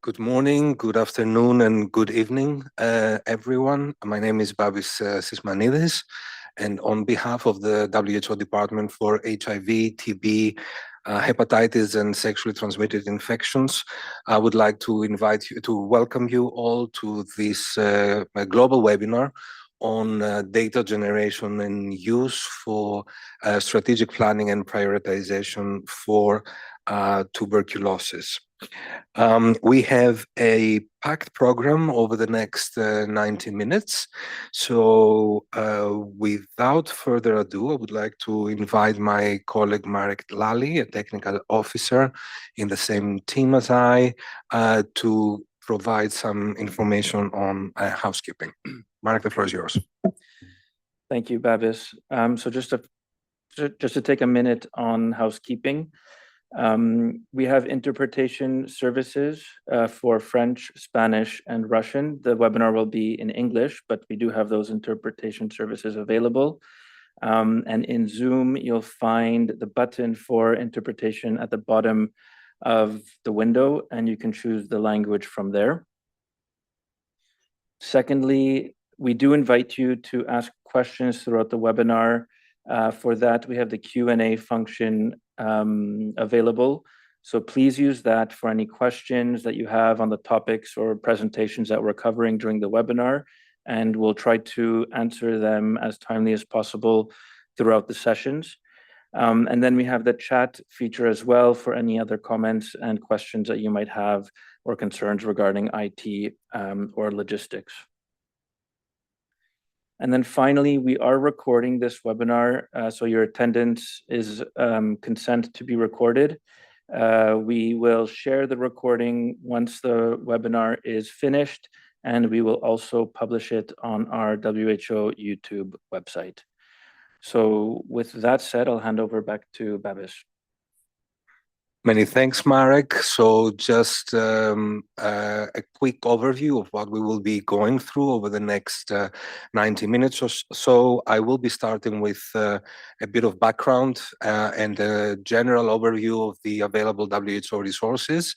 Good morning, good afternoon, and good evening, everyone. My name is Babis Sismanidis, and on behalf of the WHO Department for HIV, TB, hepatitis, and sexually transmitted infections, I would like to welcome you all to this global webinar on data generation and use for strategic planning and prioritization for tuberculosis. We have a packed program over the next 90 minutes. So without further ado, I would like to invite my colleague Marek Lally, a technical officer in the same team as I, to provide some information on housekeeping. Marek, the floor is yours. Thank you, Babis. So just to take a minute on housekeeping, we have interpretation services for French, Spanish, and Russian. The webinar will be in English, but we do have those interpretation services available. And in Zoom, you'll find the button for interpretation at the bottom of the window, and you can choose the language from there. Secondly, we do invite you to ask questions throughout the webinar. For that, we have the Q&A function available. So please use that for any questions that you have on the topics or presentations that we're covering during the webinar, and we'll try to answer them as timely as possible throughout the sessions. And then we have the chat feature as well for any other comments and questions that you might have or concerns regarding IT or logistics. And then finally, we are recording this webinar, so your attendance is consent to be recorded. We will share the recording once the webinar is finished, and we will also publish it on our WHO YouTube website. So with that said, I'll hand over back to Babis. Many thanks, Marek. So just a quick overview of what we will be going through over the next 90 minutes or so. I will be starting with a bit of background and a general overview of the available WHO resources.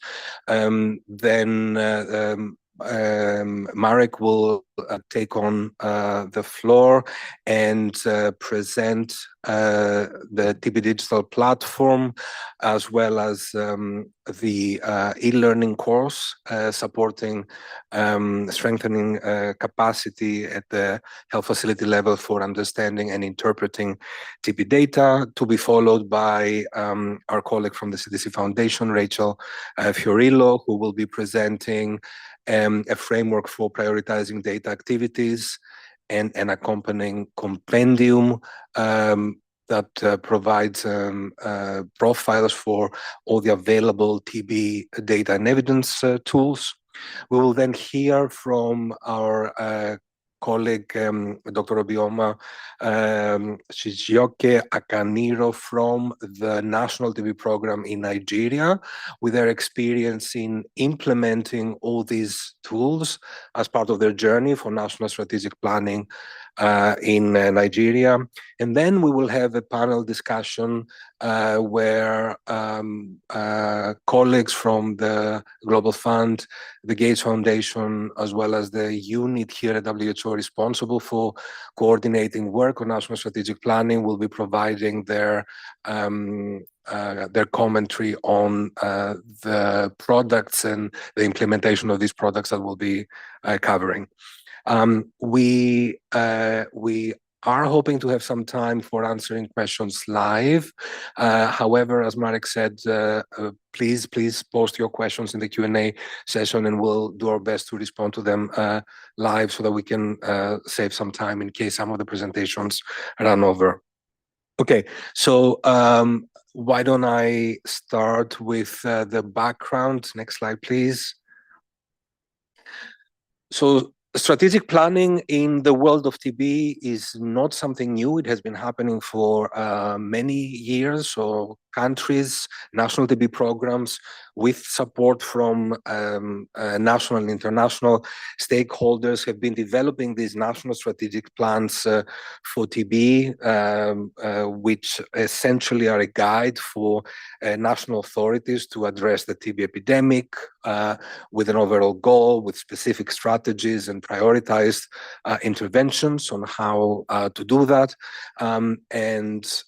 Marek will take on the floor and present the TB Digital platform, as well as the e-learning course supporting strengthening capacity at the health facility level for understanding and interpreting TB data, to be followed by our colleague from the CDC Foundation, Rachel Fiorillo, who will be presenting a framework for prioritizing data activities and an accompanying compendium that provides profiles for all the available TB data and evidence tools. We will then hear from our colleague, Dr. Obioma Chijioke Akaniro from the National TB Program in Nigeria, with their experience in implementing all these tools as part of their journey for national strategic planning in Nigeria. And then we will have a panel discussion where colleagues from the Global Fund, the Gates Foundation, as well as the unit here at WHO responsible for coordinating work on national strategic planning, will be providing their commentary on the products and the implementation of these products that we'll be covering. We are hoping to have some time for answering questions live. However, as Marek said, please post your questions in the Q&A session, and we'll do our best to respond to them live so that we can save some time in case some of the presentations run over. Okay, so why don't I start with the background? Next slide, please. So strategic planning in the world of TB is not something new. It has been happening for many years. So countries, national TB programs with support from national and international stakeholders, have been developing these national strategic plans for TB, which essentially are a guide for national authorities to address the TB epidemic with an overall goal, with specific strategies and prioritized interventions on how to do that, and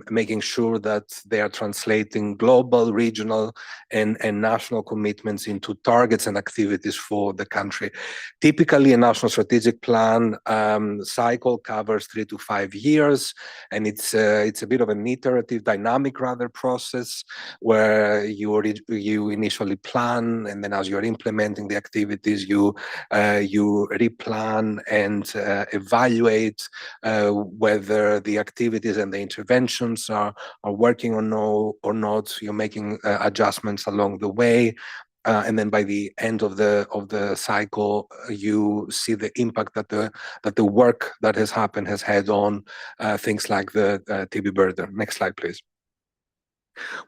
making sure that they are translating global, regional, and national commitments into targets and activities for the country. Typically, a national strategic plan cycle covers 3 to 5 years, and it's a bit of an iterative, dynamic rather process where you initially plan, and then as you're implementing the activities, you replan and evaluate whether the activities and the interventions are working or not. You're making adjustments along the way. And then by the end of the cycle, you see the impact that the work that has happened has had on things like the TB burden. Next slide, please.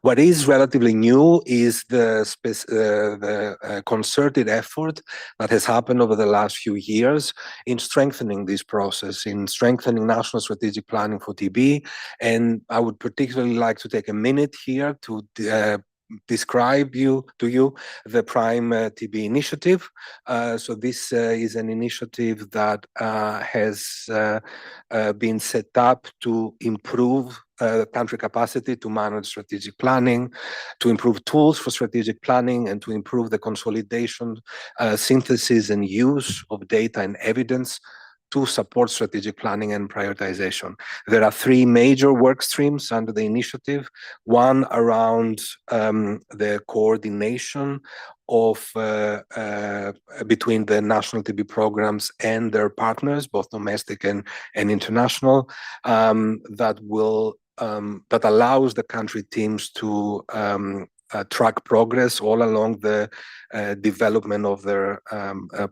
What is relatively new is the concerted effort that has happened over the last few years in strengthening this process, in strengthening national strategic planning for TB. And I would particularly like to take a minute here to describe to you the Prime TB initiative. So this is an initiative that has been set up to improve country capacity to manage strategic planning, to improve tools for strategic planning, and to improve the consolidation, synthesis, and use of data and evidence to support strategic planning and prioritization. There are 3 major work streams under the initiative. One around the coordination of between the national TB programs and their partners, both domestic and international, that allows the country teams to track progress all along the development of their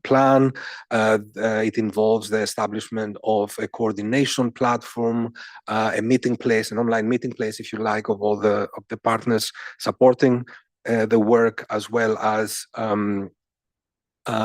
plan. It involves the establishment of a coordination platform, a meeting place, an online meeting place, if you like, of all the partners supporting the work, as well as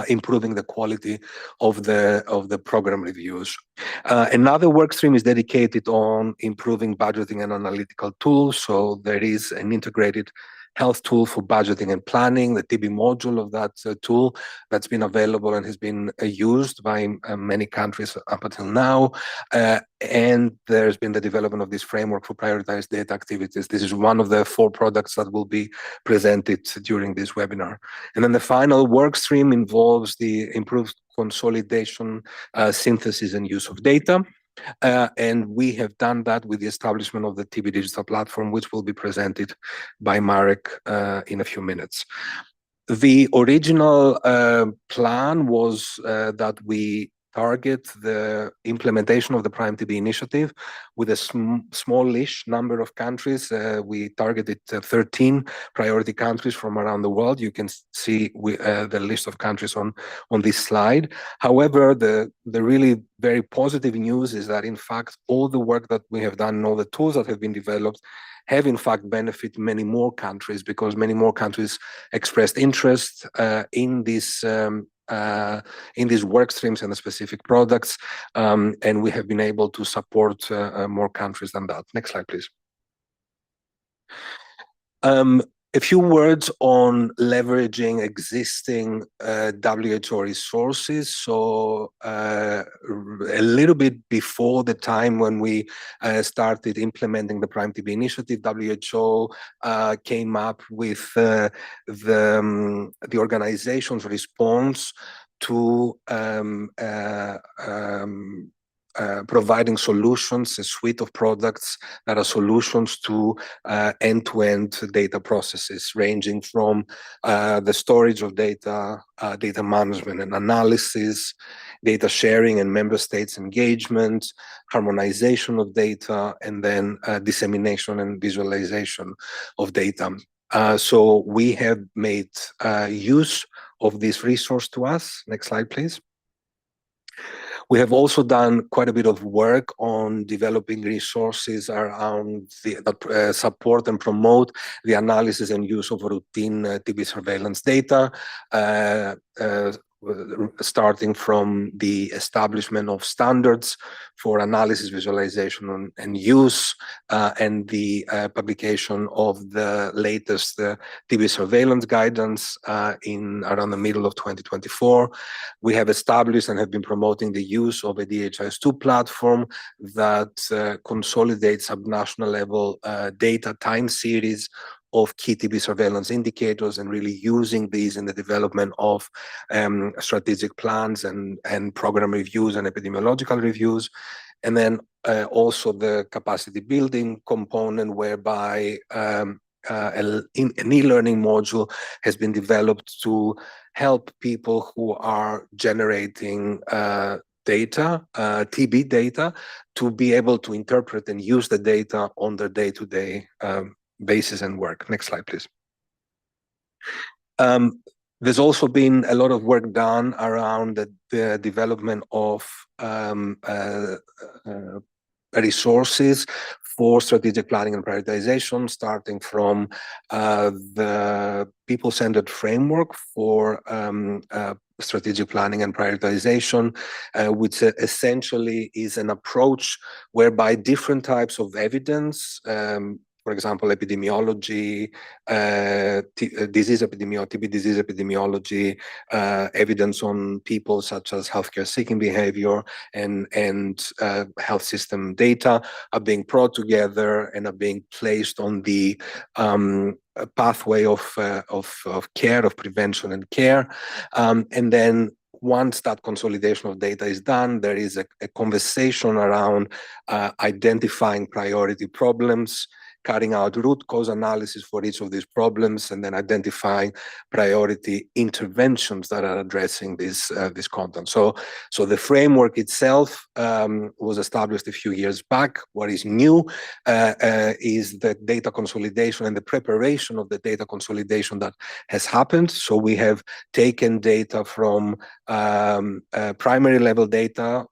improving the quality of the program reviews. Another work stream is dedicated on improving budgeting and analytical tools. So there is an integrated health tool for budgeting and planning, the TB module of that tool that's been available and has been used by many countries up until now. And there's been the development of this framework for prioritized data activities. This is one of the 4 products that will be presented during this webinar. And then the final work stream involves the improved consolidation, synthesis, and use of data. And we have done that with the establishment of the TB digital platform, which will be presented by Marek in a few minutes. The original plan was that we target the implementation of the Prime TB initiative with a smallish number of countries. We targeted 13 priority countries from around the world. You can see the list of countries on this slide. However, the really very positive news is that, in fact, all the work that we have done and all the tools that have been developed have in fact benefited many more countries, because many more countries expressed interest in these work streams and the specific products, and we have been able to support more countries than that. Next slide, please. A few words on leveraging existing WHO resources. So a little bit before the time when we started implementing the Prime TB initiative, WHO came up with the organization's response to providing solutions, a suite of products that are solutions to end-to-end data processes, ranging from the storage of data, data management and analysis, data sharing and member states engagement, harmonization of data, and then dissemination and visualization of data. So we have made use of this resource to us. Next slide, please. We have also done quite a bit of work on developing resources around that support and promote the analysis and use of routine TB surveillance data, starting from the establishment of standards for analysis, visualization, and use, and the publication of the latest TB surveillance guidance in around the middle of 2024. We have established and have been promoting the use of a DHIS2 platform that consolidates subnational level data time series of key TB surveillance indicators, and really using these in the development of strategic plans and program reviews and epidemiological reviews. And then also the capacity building component, whereby an e-learning module has been developed to help people who are generating data, TB data, to be able to interpret and use the data on their day-to-day basis and work. Next slide, please. There's also been a lot of work done around the development of resources for strategic planning and prioritization, starting from the people-centered framework for strategic planning and prioritization, which essentially is an approach whereby different types of evidence, for example, epidemiology, TB disease epidemiology, evidence on people such as healthcare seeking behavior and health system data, are being brought together and are being placed on the pathway of care, of prevention and care. And then once that consolidation of data is done, there is a conversation around identifying priority problems, carrying out root cause analysis for each of these problems, and then identifying priority interventions that are addressing this content. So the framework itself was established a few years back. What is new is the data consolidation and the preparation of the data consolidation that has happened. So we have taken data from primary level data,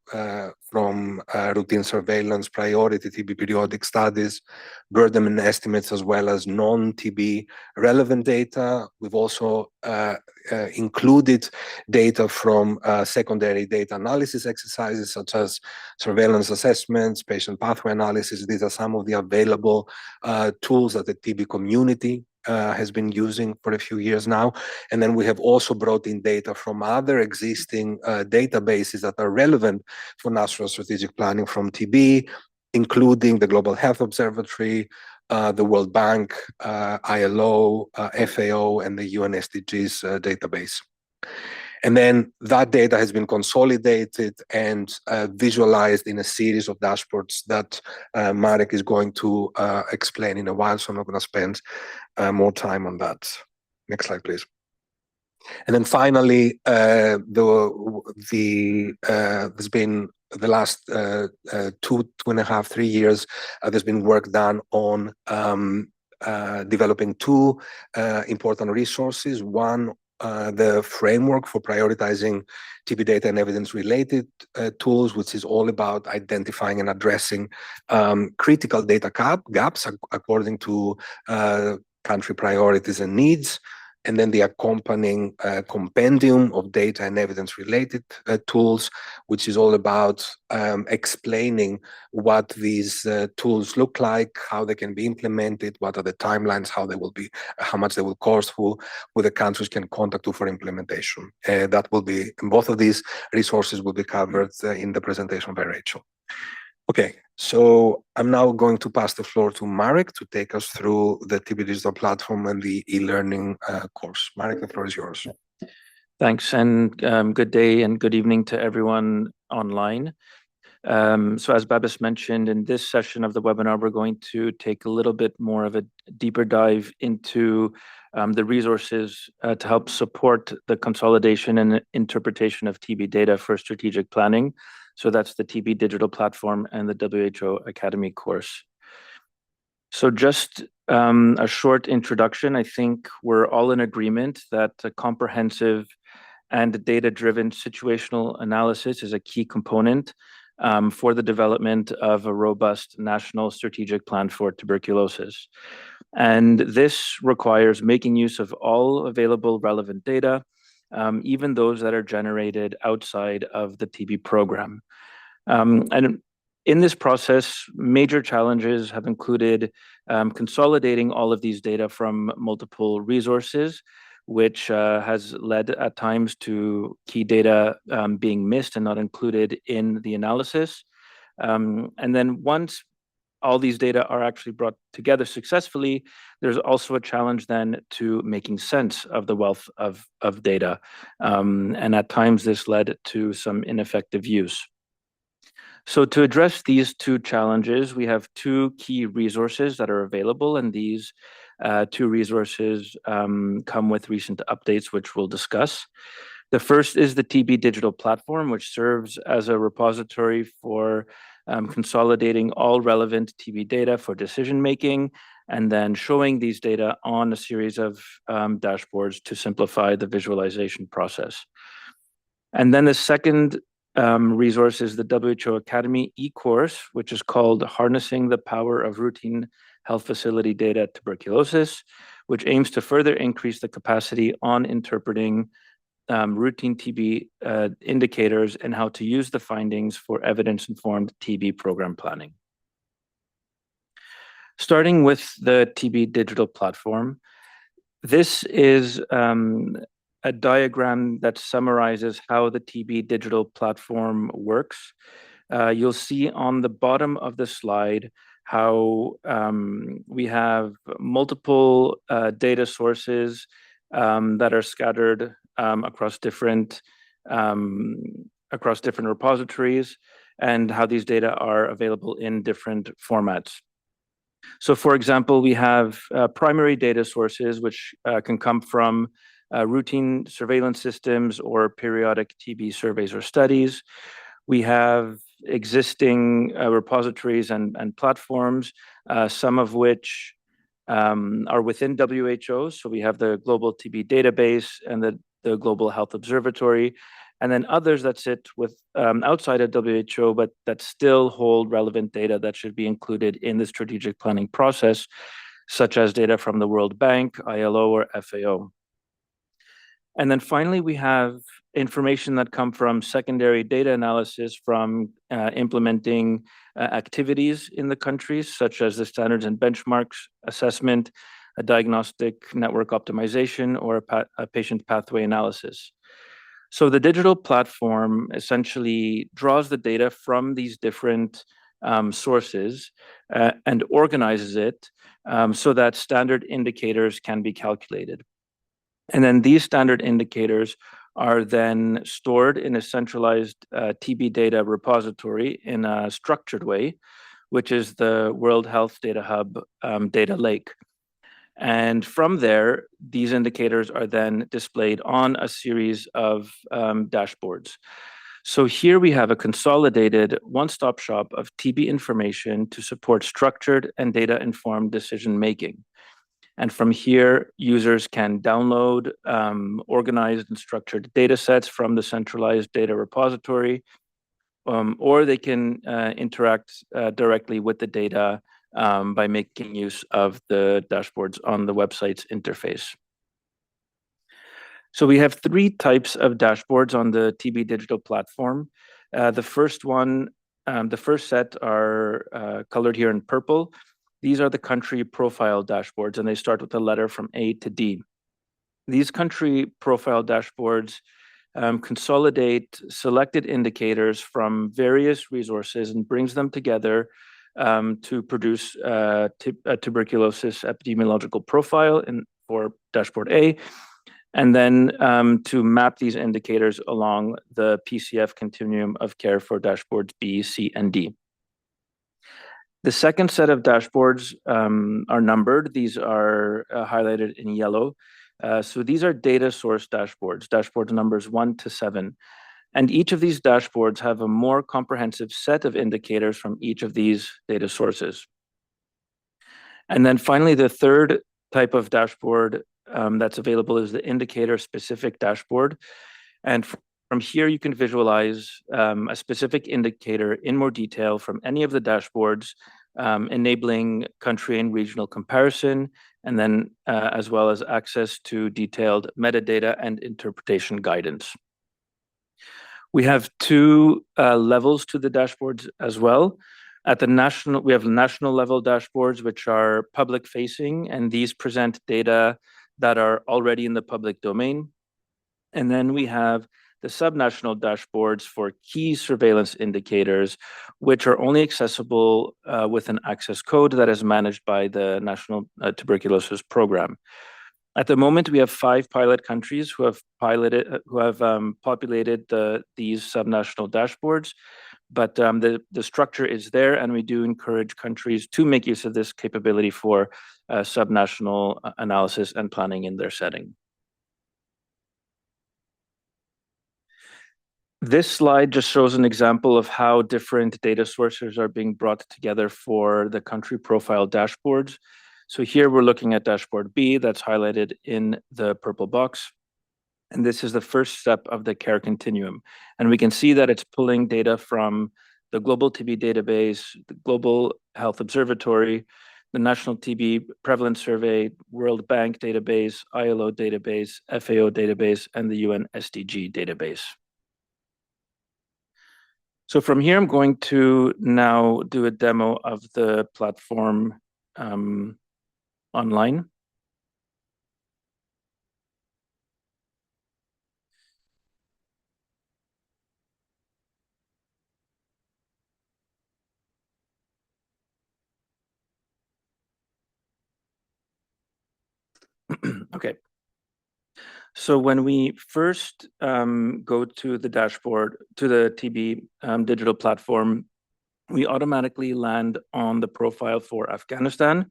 from routine surveillance, priority TB periodic studies, burden and estimates, as well as non-TB relevant data. We've also included data from secondary data analysis exercises, such as surveillance assessments, patient pathway analysis. These are some of the available tools that the TB community has been using for a few years now. And then we have also brought in data from other existing databases that are relevant for national strategic planning from TB, including the Global Health Observatory, the World Bank, ILO, FAO, and the UN SDGs database. And then that data has been consolidated and visualized in a series of dashboards that Marek is going to explain in a while, so I'm not going to spend more time on that. Next slide, please. And then finally, there's been the last 2.5, 3 years, there's been work done on developing two important resources. One, the framework for prioritizing TB data and evidence-related tools, which is all about identifying and addressing critical data gaps according to country priorities and needs. And then the accompanying compendium of data and evidence-related tools, which is all about explaining what these tools look like, how they can be implemented, what are the timelines, how they will be, how much they will cost, who the countries can contact to for implementation. That will be, both of these resources will be covered in the presentation by Rachel. Okay, so I'm now going to pass the floor to Marek to take us through the TB Digital Platform and the e-learning course. Marek, the floor is yours. Thanks, and good day and good evening to everyone online. So as Babis mentioned, in this session of the webinar, we're going to take a little bit more of a deeper dive into the resources to help support the consolidation and interpretation of TB data for strategic planning. So that's the TB Digital Platform and the WHO Academy course. So just a short introduction. I think we're all in agreement that a comprehensive and data-driven situational analysis is a key component for the development of a robust national strategic plan for tuberculosis. And this requires making use of all available relevant data, even those that are generated outside of the TB program. And in this process, major challenges have included consolidating all of these data from multiple resources, which has led at times to key data being missed and not included in the analysis. And then once all these data are actually brought together successfully, there's also a challenge then to making sense of the wealth of data. And at times this led to some ineffective use. So to address these two challenges, we have two key resources that are available, and these two resources come with recent updates, which we'll discuss. The first is the TB Digital Platform, which serves as a repository for consolidating all relevant TB data for decision-making, and then showing these data on a series of dashboards to simplify the visualization process. And then the second resource is the WHO Academy e-course, which is called Harnessing the Power of Routine Health Facility Data Tuberculosis, which aims to further increase the capacity on interpreting routine TB indicators and how to use the findings for evidence-informed TB program planning. Starting with the TB Digital Platform, this is a diagram that summarizes how the TB Digital Platform works. You'll see on the bottom of the slide how we have multiple data sources that are scattered across different repositories, and how these data are available in different formats. So, for example, we have primary data sources, which can come from routine surveillance systems or periodic TB surveys or studies. We have existing repositories and platforms, some of which are within WHO. So we have the Global TB Database and the Global Health Observatory, and then others that sit with outside of WHO, but that still hold relevant data that should be included in the strategic planning process, such as data from the World Bank, ILO, or FAO. And then finally, we have information that come from secondary data analysis from implementing activities in the countries, such as the standards and benchmarks assessment, a diagnostic network optimization, or a patient pathway analysis. So the digital platform essentially draws the data from these different sources and organizes it so that standard indicators can be calculated. And then these standard indicators are then stored in a centralized TB data repository in a structured way, which is the World Health Data Hub data lake. And from there, these indicators are then displayed on a series of dashboards. So here we have a consolidated one-stop shop of TB information to support structured and data-informed decision-making. And from here, users can download organized and structured data sets from the centralized data repository, or they can interact directly with the data by making use of the dashboards on the website's interface. So we have three types of dashboards on the TB Digital Platform. The first set are colored here in purple. These are the country profile dashboards, and they start with a letter from A to D. These country profile dashboards consolidate selected indicators from various resources and brings them together to produce a tuberculosis epidemiological profile for dashboard A, and then to map these indicators along the PCF continuum of care for dashboards B, C, and D. The second set of dashboards are numbered. These are highlighted in yellow. So these are data source dashboard numbers 1 to 7. And each of these dashboards have a more comprehensive set of indicators from each of these data sources. And then finally, the third type of dashboard that's available is the indicator-specific dashboard. And from here, you can visualize a specific indicator in more detail from any of the dashboards, enabling country and regional comparison, and then as well as access to detailed metadata and interpretation guidance. We have two levels to the dashboards as well. At the national, we have national level dashboards, which are public facing, and these present data that are already in the public domain. And then we have the subnational dashboards for key surveillance indicators, which are only accessible with an access code that is managed by the National Tuberculosis Program. At the moment, we have 5 pilot countries who have populated these subnational dashboards, but the structure is there, and we do encourage countries to make use of this capability for subnational analysis and planning in their setting. This slide just shows an example of how different data sources are being brought together for the country profile dashboards. So here we're looking at dashboard B that's highlighted in the purple box. And this is the first step of the care continuum. And we can see that it's pulling data from the Global TB Database, the Global Health Observatory, the National TB Prevalence Survey, World Bank Database, ILO Database, FAO Database, and the UN SDG Database. So from here, I'm going to now do a demo of the platform online. Okay. So when we first go to the dashboard, to the TB digital platform, we automatically land on the profile for Afghanistan.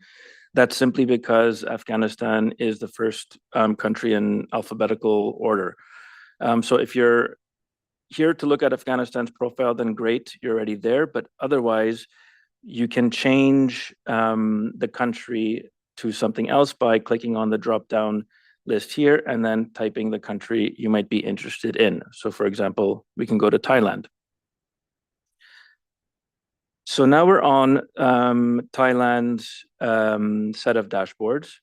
That's simply because Afghanistan is the first country in alphabetical order. So if you're here to look at Afghanistan's profile, then great, you're already there. But otherwise, you can change the country to something else by clicking on the drop-down list here and then typing the country you might be interested in. So for example, we can go to Thailand. So now we're on Thailand's set of dashboards.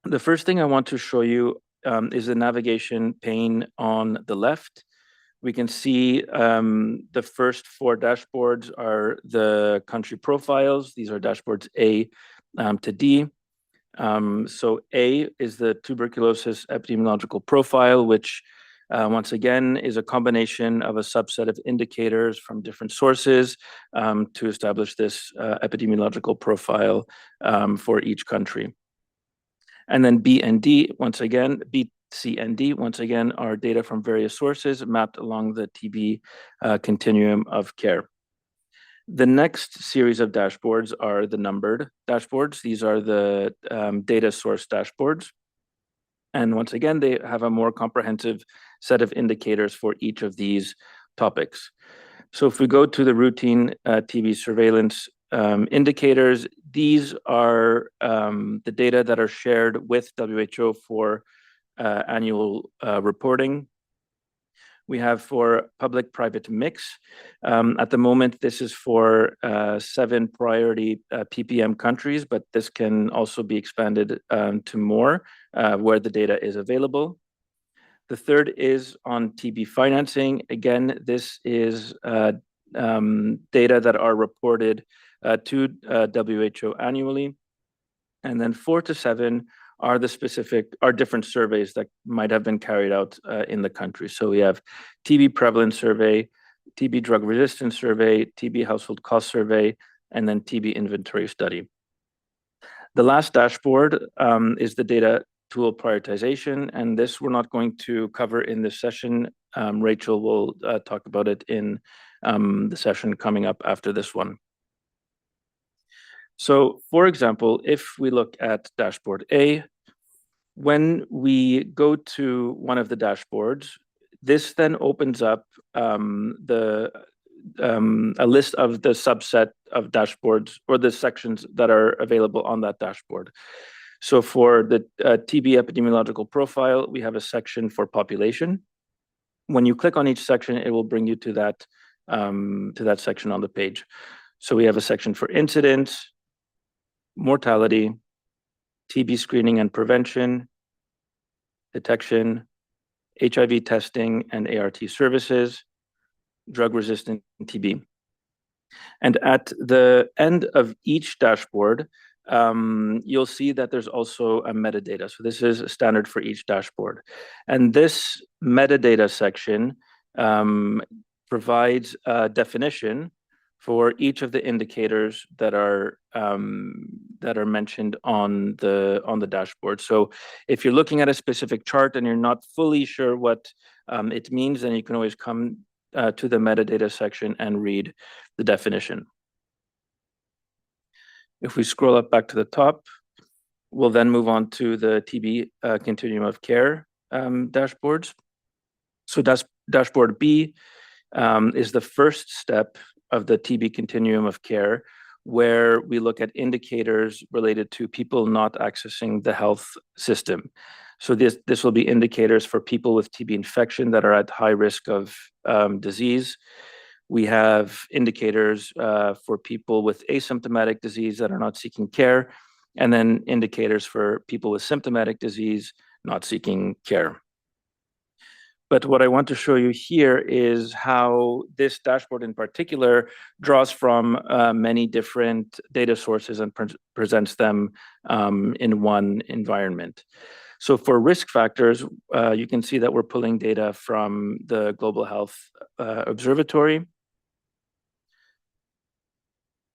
The first thing I want to show you is the navigation pane on the left. We can see the first 4 dashboards are the country profiles. These are dashboards A to D. So A is the tuberculosis epidemiological profile, which once again is a combination of a subset of indicators from different sources to establish this epidemiological profile for each country. And then B and D, once again, B, C, and D, once again, are data from various sources mapped along the TB continuum of care. The next series of dashboards are the numbered dashboards. These are the data source dashboards. And once again, they have a more comprehensive set of indicators for each of these topics. So if we go to the routine TB surveillance indicators, these are the data that are shared with WHO for annual reporting. We have for public-private mix. At the moment, this is for 7 priority PPM countries, but this can also be expanded to more where the data is available. The third is on TB financing. Again, this is data that are reported to WHO annually. And then 4 to 7 are different surveys that might have been carried out in the country. So we have TB prevalence survey, TB drug resistance survey, TB household cost survey, and then TB inventory study. The last dashboard is the data tool prioritization, and this we're not going to cover in this session. Rachel will talk about it in the session coming up after this one. So, for example, if we look at dashboard A, when we go to one of the dashboards, this then opens up a list of the subset of dashboards or the sections that are available on that dashboard. So for the TB epidemiological profile, we have a section for population. When you click on each section, it will bring you to that section on the page. So we have a section for incidence, mortality, TB screening and prevention, detection, HIV testing and ART services, drug-resistant TB. And at the end of each dashboard, you'll see that there's also a metadata. So this is standard for each dashboard. And this metadata section provides a definition for each of the indicators that are mentioned on the dashboard. So if you're looking at a specific chart and you're not fully sure what it means, then you can always come to the metadata section and read the definition. If we scroll up back to the top, we'll then move on to the TB continuum of care dashboards. So dashboard B is the first step of the TB continuum of care, where we look at indicators related to people not accessing the health system. So this will be indicators for people with TB infection that are at high risk of disease. We have indicators for people with asymptomatic disease that are not seeking care, and then indicators for people with symptomatic disease not seeking care. But what I want to show you here is how this dashboard in particular draws from many different data sources and presents them in one environment. So for risk factors, you can see that we're pulling data from the Global Health Observatory.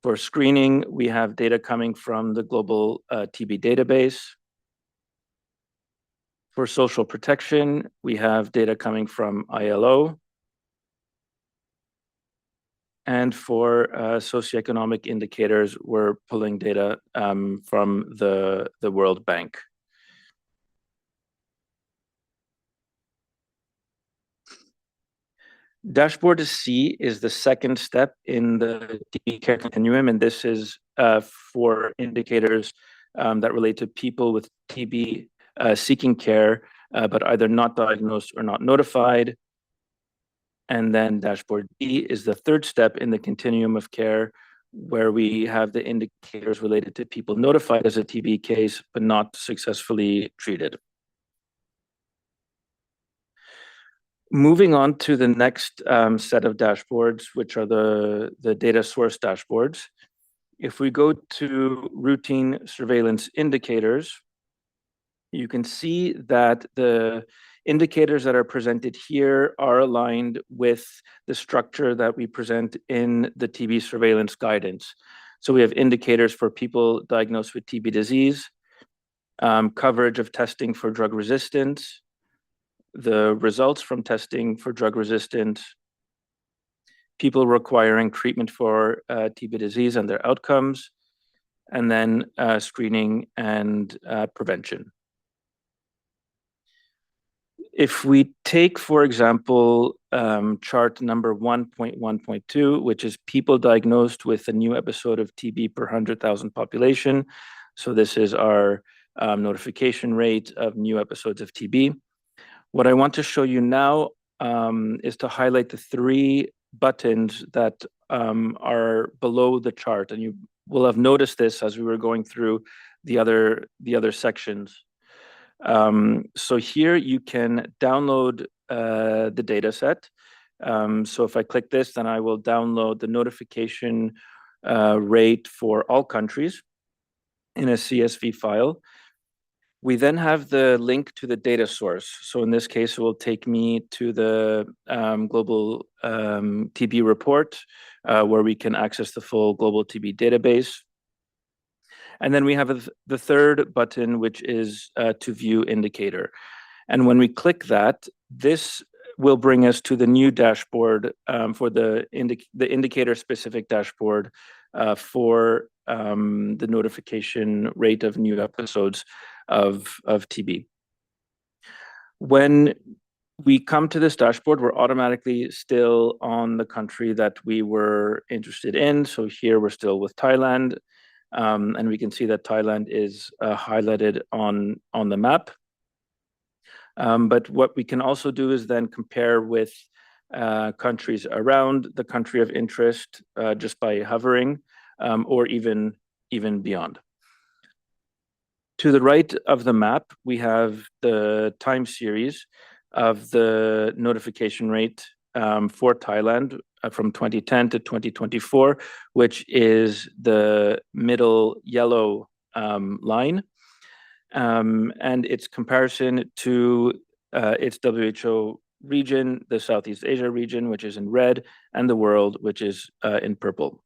For screening, we have data coming from the Global TB database. For social protection, we have data coming from ILO. And for socioeconomic indicators, we're pulling data from the World Bank. Dashboard C is the second step in the TB care continuum, and this is for indicators that relate to people with TB seeking care, but either not diagnosed or not notified. And then dashboard D is the third step in the continuum of care, where we have the indicators related to people notified as a TB case, but not successfully treated. Moving on to the next set of dashboards, which are the data source dashboards. If we go to routine surveillance indicators, you can see that the indicators that are presented here are aligned with the structure that we present in the TB surveillance guidance. So we have indicators for people diagnosed with TB disease, coverage of testing for drug resistance, the results from testing for drug resistance, people requiring treatment for TB disease and their outcomes, and then screening and prevention. If we take, for example, chart number 1.1.2, which is people diagnosed with a new episode of TB per 100,000 population. So this is our notification rate of new episodes of TB. What I want to show you now is to highlight the three buttons that are below the chart. And you will have noticed this as we were going through the other sections. So here you can download the data set. So if I click this, then I will download the notification rate for all countries in a CSV file. We then have the link to the data source. So in this case, it will take me to the global TB report, where we can access the full global TB database. And then we have the third button, which is to view indicator. And when we click that, this will bring us to the new dashboard for the indicator-specific dashboard for the notification rate of new episodes of TB. When we come to this dashboard, we're automatically still on the country that we were interested in. So here we're still with Thailand. And we can see that Thailand is highlighted on the map. But what we can also do is then compare with countries around the country of interest just by hovering, or even beyond. To the right of the map, we have the time series of the notification rate for Thailand from 2010 to 2024, which is the middle yellow line, and its comparison to its WHO region, the Southeast Asia region, which is in red, and the world, which is in purple.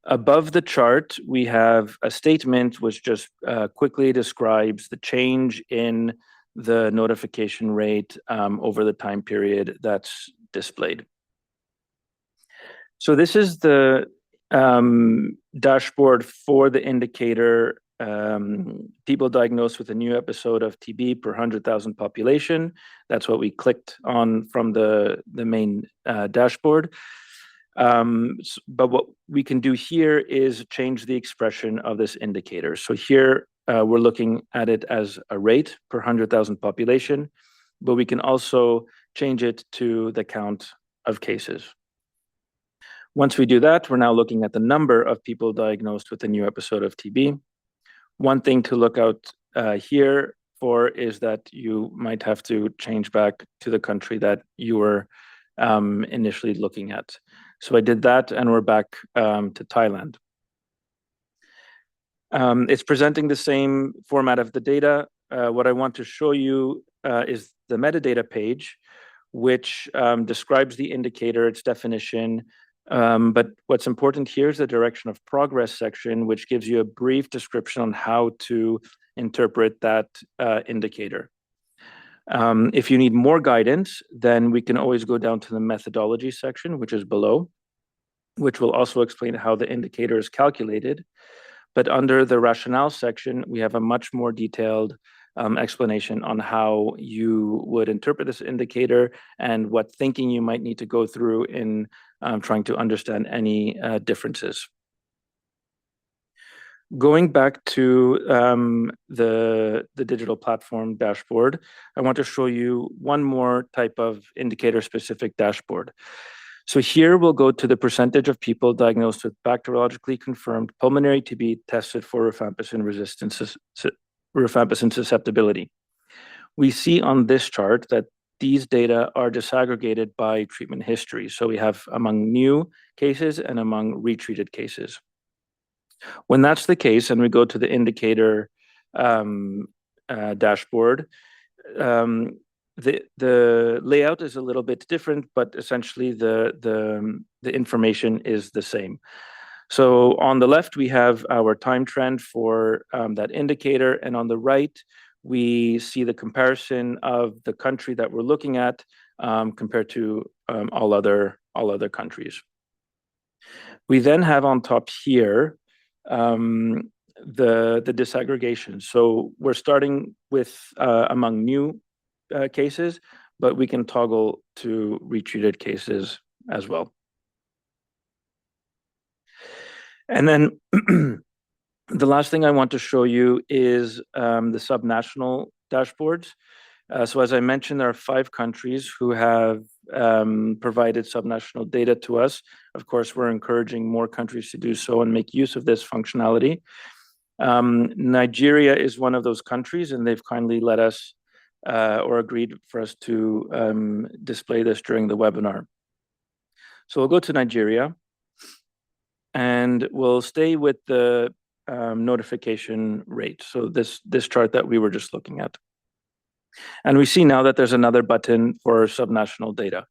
Above the chart, we have a statement which just quickly describes the change in the notification rate over the time period that's displayed. So this is the dashboard for the indicator people diagnosed with a new episode of TB per 100,000 population. That's what we clicked on from the main dashboard. But what we can do here is change the expression of this indicator. So here we're looking at it as a rate per 100,000 population, but we can also change it to the count of cases. Once we do that, we're now looking at the number of people diagnosed with a new episode of TB. One thing to look out here for is that you might have to change back to the country that you were initially looking at. So I did that, and we're back to Thailand. It's presenting the same format of the data. What I want to show you is the metadata page, which describes the indicator, its definition. But what's important here is the direction of progress section, which gives you a brief description on how to interpret that indicator. If you need more guidance, then we can always go down to the methodology section, which is below, which will also explain how the indicator is calculated. But under the rationale section, we have a much more detailed explanation on how you would interpret this indicator and what thinking you might need to go through in trying to understand any differences. Going back to the digital platform dashboard, I want to show you one more type of indicator-specific dashboard. So here we'll go to the percentage of people diagnosed with bacteriologically confirmed pulmonary TB tested for rifampicin resistance, rifampicin susceptibility. We see on this chart that these data are disaggregated by treatment history. So we have among new cases and among retreated cases. When that's the case, and we go to the indicator dashboard, the layout is a little bit different, but essentially the information is the same. So on the left, we have our time trend for that indicator, and on the right, we see the comparison of the country that we're looking at compared to all other countries. We then have on top here the disaggregation. So we're starting with among new cases, but we can toggle to retreated cases as well. And then the last thing I want to show you is the subnational dashboards. So as I mentioned, there are 5 countries who have provided subnational data to us. Of course, we're encouraging more countries to do so and make use of this functionality. Nigeria is one of those countries, and they've kindly let us or agreed for us to display this during the webinar. So we'll go to Nigeria, and we'll stay with the notification rate. So this chart that we were just looking at. And we see now that there's another button for subnational data.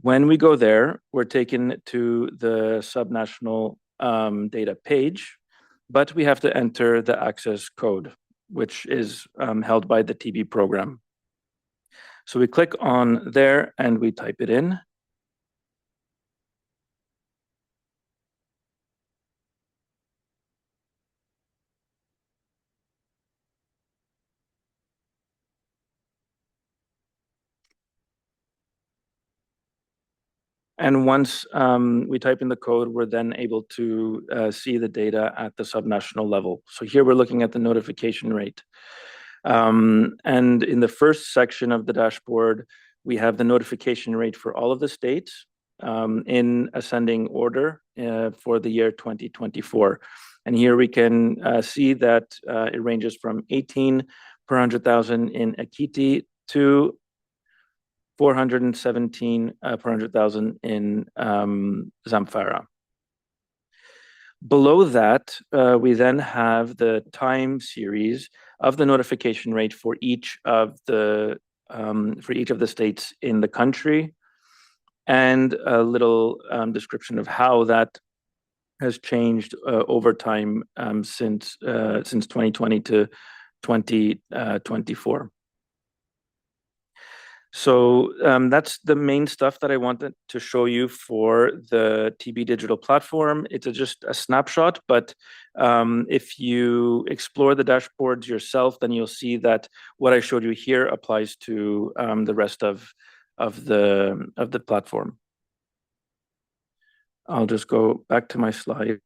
When we go there, we're taken to the subnational data page, but we have to enter the access code, which is held by the TB program. So we click on there and we type it in. And once we type in the code, we're then able to see the data at the subnational level. So here we're looking at the notification rate. And in the first section of the dashboard, we have the notification rate for all of the states in ascending order for the year 2024. And here we can see that it ranges from 18 per 100,000 in Ekiti to 417 per 100,000 in Zamfara. Below that, we then have the time series of the notification rate for each of the states in the country, and a little description of how that has changed over time since 2020 to 2024. So that's the main stuff that I wanted to show you for the TB digital platform. It's just a snapshot, but if you explore the dashboards yourself, then you'll see that what I showed you here applies to the rest of the platform. I'll just go back to my slides.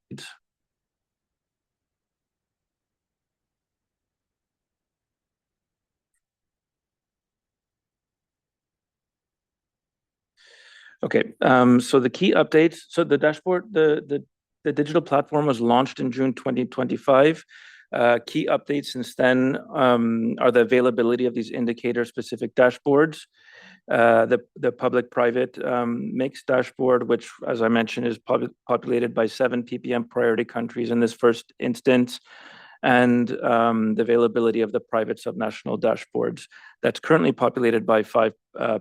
Okay, so the key updates. So the dashboard, the digital platform was launched in June 2025. Key updates since then are the availability of these indicator-specific dashboards, the public-private mixed dashboard, which, as I mentioned, is populated by 7 ppm priority countries in this first instance, and the availability of the private subnational dashboards that's currently populated by 5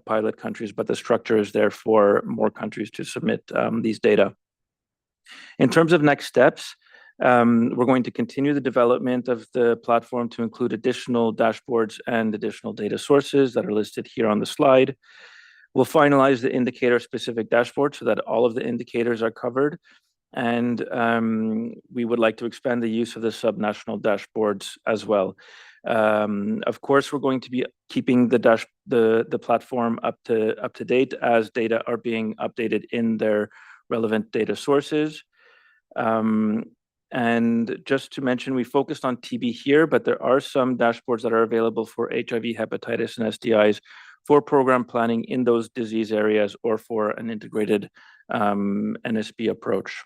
pilot countries, but the structure is there for more countries to submit these data. In terms of next steps, we're going to continue the development of the platform to include additional dashboards and additional data sources that are listed here on the slide. We'll finalize the indicator-specific dashboard so that all of the indicators are covered, and we would like to expand the use of the subnational dashboards as well. Of course, we're going to be keeping the platform up to date as data are being updated in their relevant data sources. And just to mention, we focused on TB here, but there are some dashboards that are available for HIV, hepatitis, and STIs for program planning in those disease areas or for an integrated NSP approach.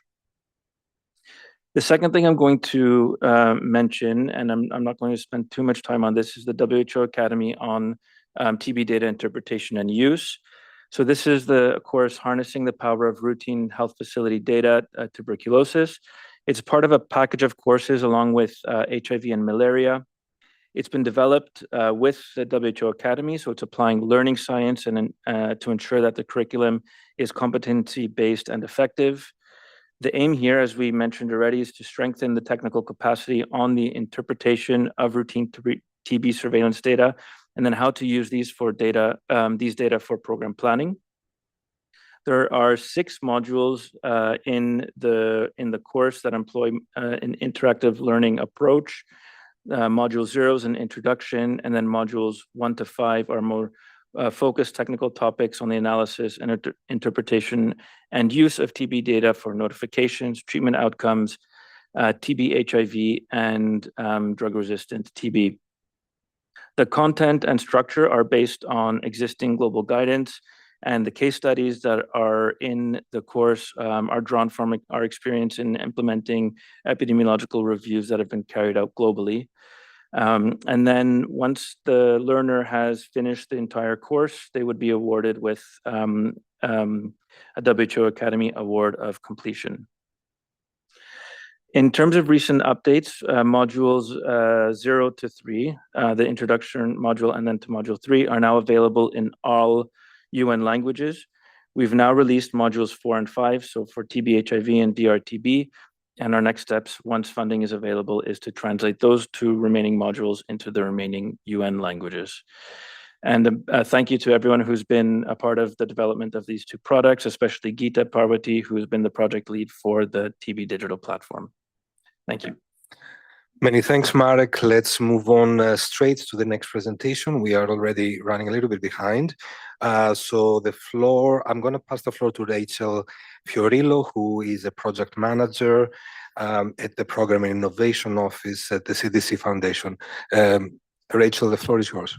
The second thing I'm going to mention, and I'm not going to spend too much time on this, is the WHO Academy on TB data interpretation and use. So this is the course Harnessing the Power of Routine Health Facility Data, Tuberculosis. It's part of a package of courses along with HIV and malaria. It's been developed with the WHO Academy, so it's applying learning science and to ensure that the curriculum is competency-based and effective. The aim here, as we mentioned already, is to strengthen the technical capacity on the interpretation of routine TB surveillance data, and then how to use these data for program planning. There are 6 modules in the course that employ an interactive learning approach. Module 0 is an introduction, and then modules 1 to 5 are more focused technical topics on the analysis and interpretation and use of TB data for notifications, treatment outcomes, TB, HIV, and drug-resistant TB. The content and structure are based on existing global guidance, and the case studies that are in the course are drawn from our experience in implementing epidemiological reviews that have been carried out globally. And then once the learner has finished the entire course, they would be awarded with a WHO Academy Award of Completion. In terms of recent updates, modules 0 to 3, the introduction module and then to module 3 are now available in all UN languages. We've now released modules 4 and 5, so for TB, HIV, and DRTB, and our next steps, once funding is available, is to translate those 2 remaining modules into the remaining UN languages. And thank you to everyone who's been a part of the development of these 2 products, especially Geeta Parvati, who's been the project lead for the TB digital platform. Thank you. Many thanks, Marek. Let's move on straight to the next presentation. We are already running a little bit behind. So I'm going to pass the floor to Rachel Fiorillo, who is a project manager at the Program and Innovation Office at the CDC Foundation. Rachel, the floor is yours.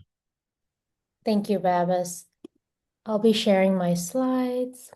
Thank you, Babis. I'll be sharing my slides.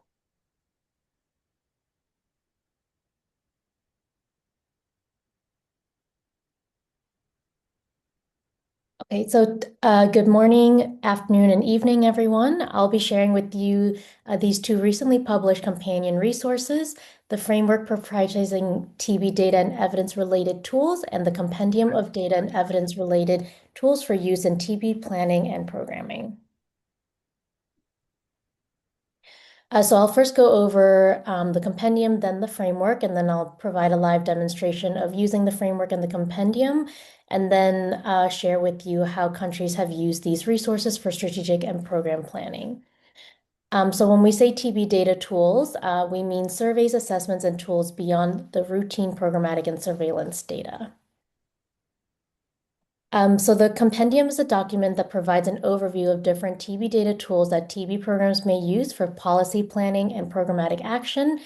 Okay, so good morning, afternoon, and evening, everyone. I'll be sharing with you these two recently published companion resources, the Framework for Prioritizing TB Data and Evidence-Related Tools, and the Compendium of Data and Evidence-Related Tools for Use in TB Planning and Programming. So I'll first go over the compendium, then the framework, and then I'll provide a live demonstration of using the framework and the compendium, and then share with you how countries have used these resources for strategic and program planning. So when we say TB data tools, we mean surveys, assessments, and tools beyond the routine programmatic and surveillance data. So the compendium is a document that provides an overview of different TB data tools that TB programs may use for policy planning and programmatic action.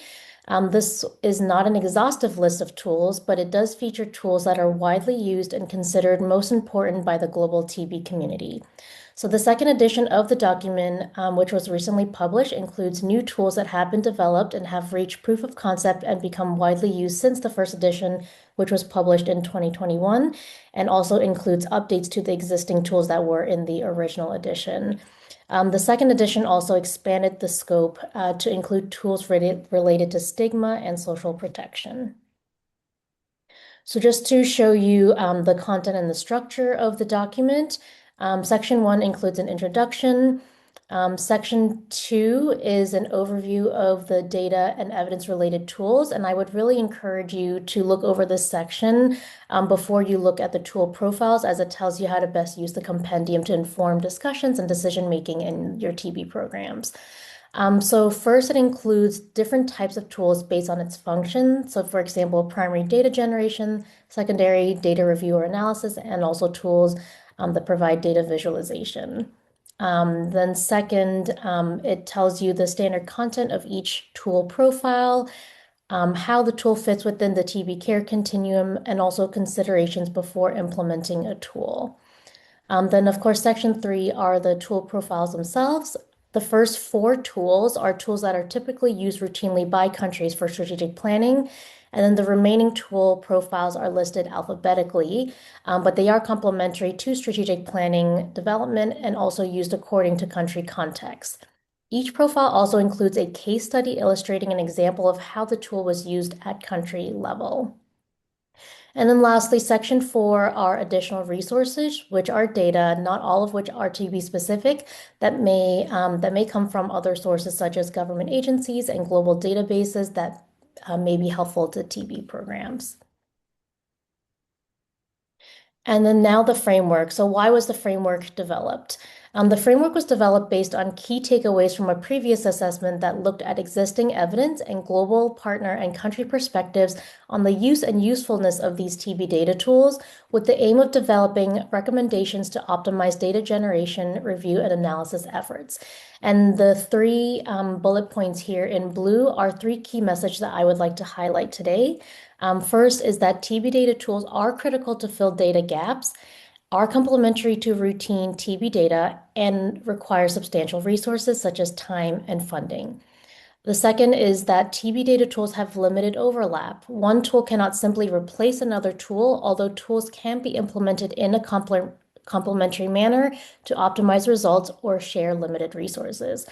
This is not an exhaustive list of tools, but it does feature tools that are widely used and considered most important by the global TB community. So the second edition of the document, which was recently published, includes new tools that have been developed and have reached proof of concept and become widely used since the first edition, which was published in 2021, and also includes updates to the existing tools that were in the original edition. The second edition also expanded the scope to include tools related to stigma and social protection. So just to show you the content and the structure of the document, Section 1 includes an introduction. Section 2 is an overview of the data and evidence-related tools, and I would really encourage you to look over this section before you look at the tool profiles, as it tells you how to best use the compendium to inform discussions and decision-making in your TB programs. So first, it includes different types of tools based on its function. So for example, primary data generation, secondary data review or analysis, and also tools that provide data visualization. Then second, it tells you the standard content of each tool profile, how the tool fits within the TB care continuum, and also considerations before implementing a tool. Then, of course, Section 3 are the tool profiles themselves. The first 4 tools are tools that are typically used routinely by countries for strategic planning. And then the remaining tool profiles are listed alphabetically, but they are complementary to strategic planning development and also used according to country context. Each profile also includes a case study illustrating an example of how the tool was used at country level. And then lastly, Section 4 are additional resources, which are data, not all of which are TB specific, that may come from other sources such as government agencies and global databases that may be helpful to TB programs. And then now the framework. So why was the framework developed? The framework was developed based on key takeaways from a previous assessment that looked at existing evidence and global partner and country perspectives on the use and usefulness of these TB data tools, with the aim of developing recommendations to optimize data generation, review, and analysis efforts. And the 3 bullet points here in blue are 3 key messages that I would like to highlight today. First is that TB data tools are critical to fill data gaps, are complementary to routine TB data, and require substantial resources such as time and funding. The second is that TB data tools have limited overlap. One tool cannot simply replace another tool, although tools can be implemented in a complementary manner to optimize results or share limited resources.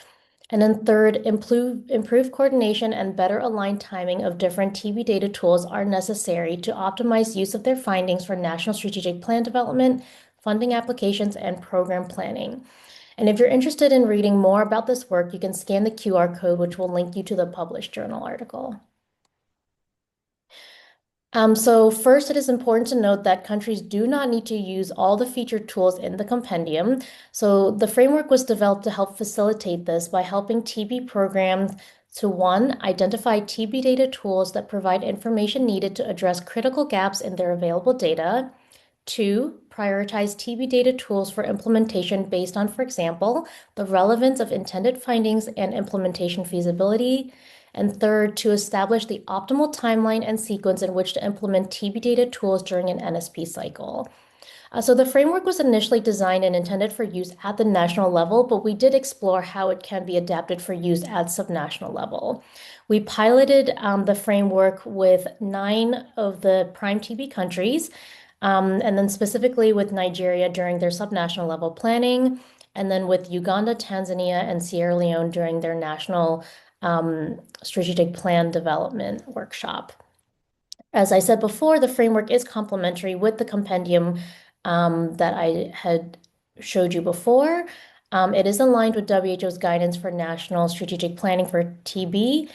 And then third, improve coordination and better aligned timing of different TB data tools are necessary to optimize use of their findings for national strategic plan development, funding applications, and program planning. And if you're interested in reading more about this work, you can scan the QR code, which will link you to the published journal article. So first, it is important to note that countries do not need to use all the featured tools in the compendium. So the framework was developed to help facilitate this by helping TB programs to 1, identify TB data tools that provide information needed to address critical gaps in their available data. 2, prioritize TB data tools for implementation based on, for example, the relevance of intended findings and implementation feasibility. And third, to establish the optimal timeline and sequence in which to implement TB data tools during an NSP cycle. So the framework was initially designed and intended for use at the national level, but we did explore how it can be adapted for use at subnational level. We piloted the framework with 9 of the prime TB countries, and then specifically with Nigeria during their subnational level planning, and then with Uganda, Tanzania, and Sierra Leone during their national strategic plan development workshop. As I said before, the framework is complementary with the compendium that I had showed you before. It is aligned with WHO's guidance for national strategic planning for TB.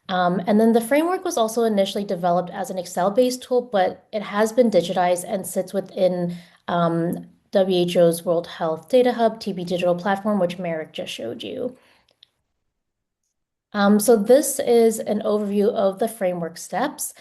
And then the framework was also initially developed as an Excel-based tool, but it has been digitized and sits within WHO's World Health Data Hub TB digital platform, which Merrick just showed you. So this is an overview of the framework steps.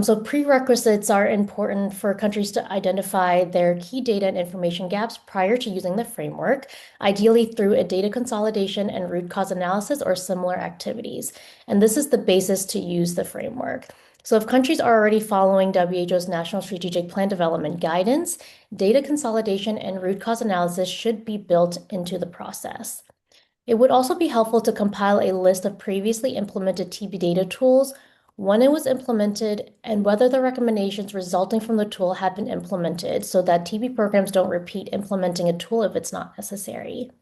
So prerequisites are important for countries to identify their key data and information gaps prior to using the framework, ideally through a data consolidation and root cause analysis or similar activities. And this is the basis to use the framework. So if countries are already following WHO's National Strategic Plan Development Guidance, data consolidation and root cause analysis should be built into the process. It would also be helpful to compile a list of previously implemented TB data tools, when it was implemented, and whether the recommendations resulting from the tool had been implemented so that TB programs don't repeat implementing a tool if it's not necessary.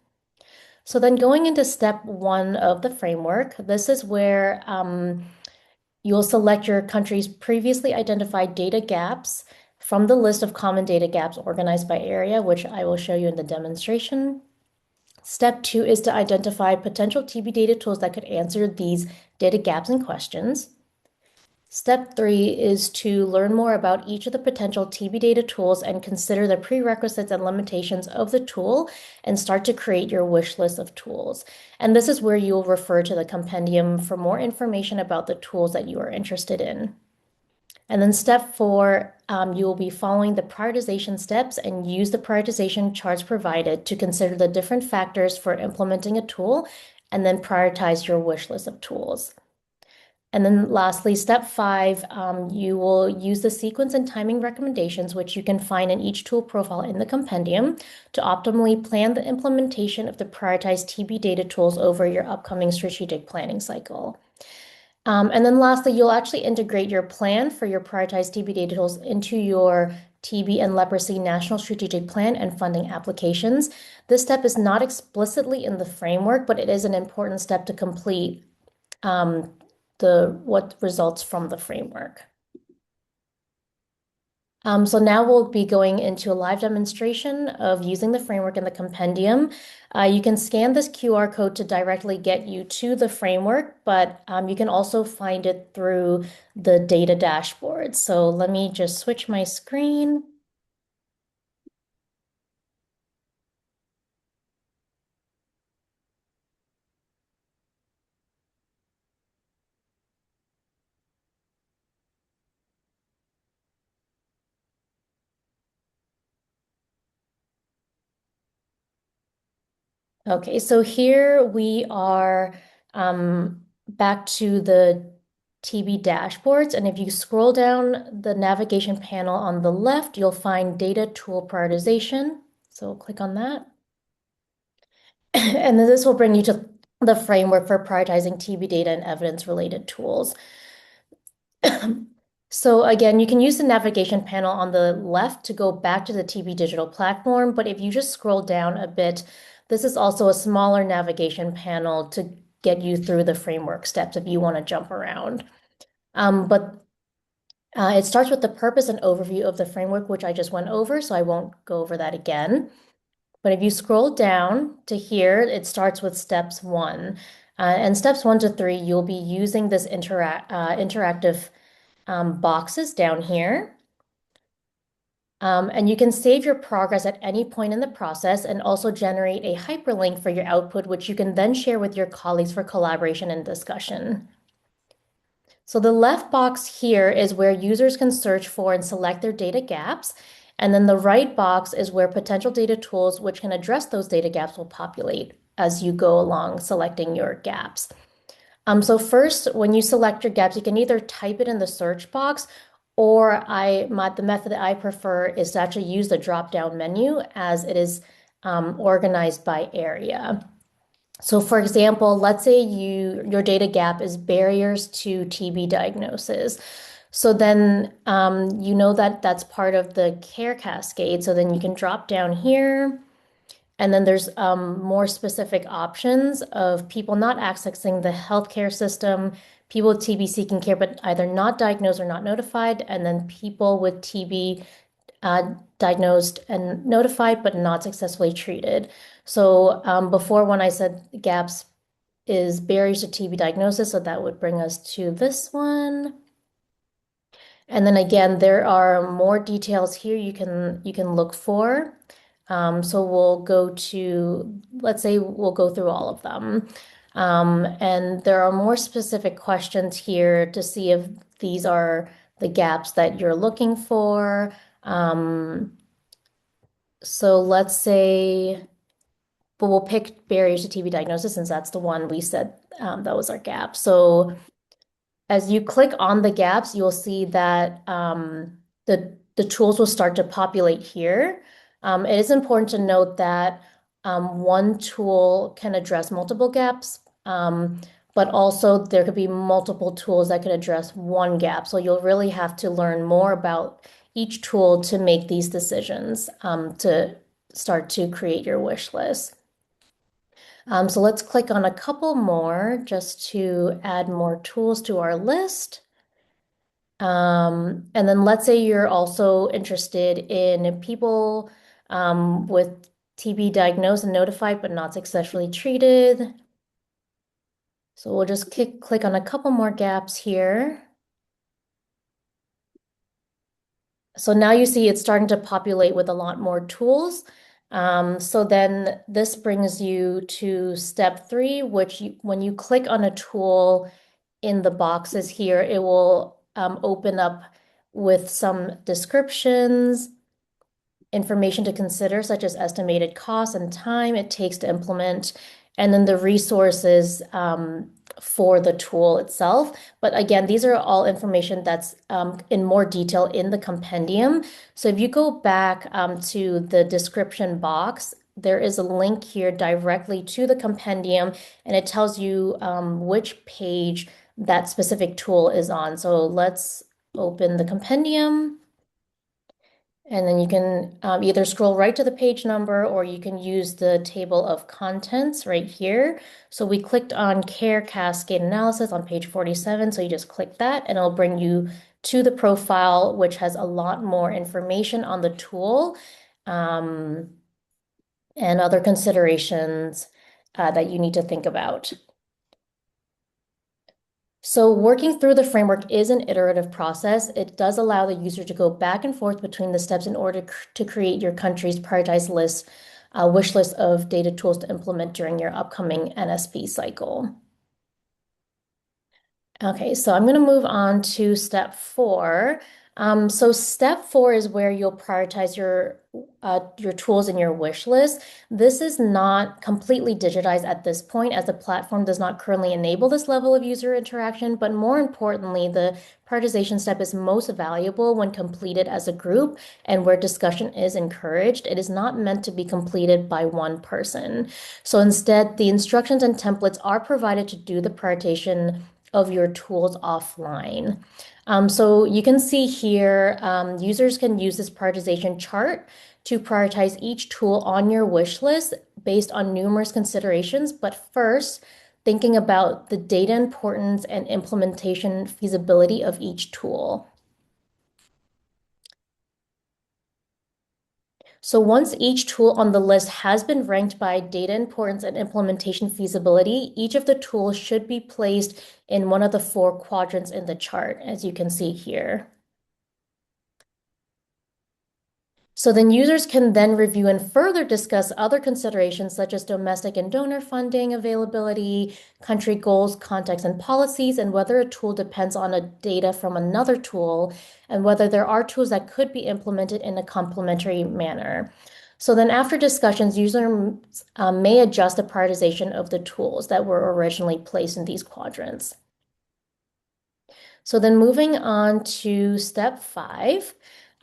So then going into step 1 of the framework, this is where you'll select your country's previously identified data gaps from the list of common data gaps organized by area, which I will show you in the demonstration. Step 2 is to identify potential TB data tools that could answer these data gaps and questions. Step 3 is to learn more about each of the potential TB data tools and consider the prerequisites and limitations of the tool and start to create your wish list of tools. And this is where you'll refer to the compendium for more information about the tools that you are interested in. And then step 4, you will be following the prioritization steps and use the prioritization charts provided to consider the different factors for implementing a tool and then prioritize your wish list of tools. And then lastly, step 5, you will use the sequence and timing recommendations, which you can find in each tool profile in the compendium, to optimally plan the implementation of the prioritized TB data tools over your upcoming strategic planning cycle. And then lastly, you'll actually integrate your plan for your prioritized TB data tools into your TB and leprosy national strategic plan and funding applications. This step is not explicitly in the framework, but it is an important step to complete what results from the framework. So now we'll be going into a live demonstration of using the framework in the compendium. You can scan this QR code to directly get you to the framework, but you can also find it through the data dashboard. So let me just switch my screen. Okay, so here we are back to the TB dashboards. And if you scroll down the navigation panel on the left, you'll find data tool prioritization. So click on that. And then this will bring you to the framework for prioritizing TB data and evidence-related tools. So again, you can use the navigation panel on the left to go back to the TB digital platform, but if you just scroll down a bit, this is also a smaller navigation panel to get you through the framework steps if you want to jump around. It starts with the purpose and overview of the framework, which I just went over, so I won't go over that again. But if you scroll down to here, it starts with steps 1. And steps 1 to 3, you'll be using this interactive boxes down here. And you can save your progress at any point in the process and also generate a hyperlink for your output, which you can then share with your colleagues for collaboration and discussion. So the left box here is where users can search for and select their data gaps. And then the right box is where potential data tools which can address those data gaps will populate as you go along selecting your gaps. So first, when you select your gaps, you can either type it in the search box or the method that I prefer is to actually use the drop-down menu as it is organized by area. So for example, let's say your data gap is barriers to TB diagnosis. So then you know that that's part of the care cascade. So then you can drop down here, and then there's more specific options of people not accessing the healthcare system, people with TB seeking care but either not diagnosed or not notified, and then people with TB diagnosed and notified but not successfully treated. So before, when I said gaps is barriers to TB diagnosis, so that would bring us to this one. And then again, there are more details here you can look for. So let's say we'll go through all of them. And there are more specific questions here to see if these are the gaps that you're looking for. So let's say, but we'll pick barriers to TB diagnosis since that's the one we said that was our gap. So as you click on the gaps, you'll see that the tools will start to populate here. It is important to note that one tool can address multiple gaps, but also there could be multiple tools that could address one gap. So you'll really have to learn more about each tool to make these decisions to start to create your wish list. So let's click on a couple more just to add more tools to our list. And then let's say you're also interested in people with TB diagnosed and notified but not successfully treated. So we'll just click on a couple more gaps here. So now you see it's starting to populate with a lot more tools. So then this brings you to step 3, which when you click on a tool in the boxes here, it will open up with some descriptions, information to consider, such as estimated costs and time it takes to implement, and then the resources for the tool itself. But again, these are all information that's in more detail in the compendium. So if you go back to the description box, there is a link here directly to the compendium, and it tells you which page that specific tool is on. So let's open the compendium. And then you can either scroll right to the page number or you can use the table of contents right here. So we clicked on Care Cascade Analysis on page 47. So you just click that and it'll bring you to the profile, which has a lot more information on the tool and other considerations that you need to think about. So working through the framework is an iterative process. It does allow the user to go back and forth between the steps in order to create your country's prioritized list, wish list of data tools to implement during your upcoming NSP cycle. Okay, so I'm going to move on to step 4. So step 4 is where you'll prioritize your tools in your wish list. This is not completely digitized at this point, as the platform does not currently enable this level of user interaction. But more importantly, the prioritization step is most valuable when completed as a group and where discussion is encouraged. It is not meant to be completed by one person. So instead, the instructions and templates are provided to do the prioritization of your tools offline. So you can see here, users can use this prioritization chart to prioritize each tool on your wish list based on numerous considerations. But first, thinking about the data importance and implementation feasibility of each tool. So once each tool on the list has been ranked by data importance and implementation feasibility, each of the tools should be placed in one of the 4 quadrants in the chart, as you can see here. So then users can then review and further discuss other considerations such as domestic and donor funding availability, country goals, context, and policies, and whether a tool depends on a data from another tool, and whether there are tools that could be implemented in a complementary manner. So then after discussions, users may adjust the prioritization of the tools that were originally placed in these quadrants. So then moving on to step 5.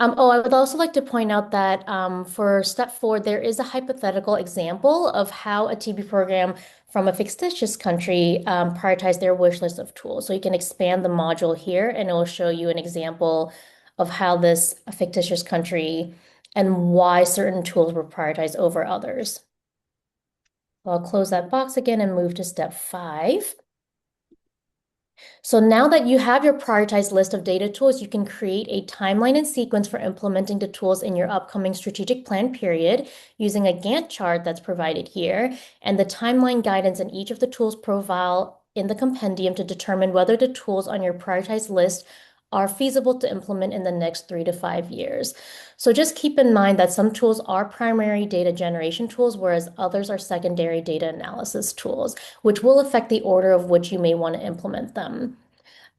I would also like to point out that for step 4, there is a hypothetical example of how a TB program from a fictitious country prioritize their wish list of tools. So you can expand the module here and it will show you an example of how this fictitious country and why certain tools were prioritized over others. I'll close that box again and move to step 5. So now that you have your prioritized list of data tools, you can create a timeline and sequence for implementing the tools in your upcoming strategic plan period using a Gantt chart that's provided here and the timeline guidance in each of the tools profile in the compendium to determine whether the tools on your prioritized list are feasible to implement in the next 3 to 5 years. So just keep in mind that some tools are primary data generation tools, whereas others are secondary data analysis tools, which will affect the order of which you may want to implement them.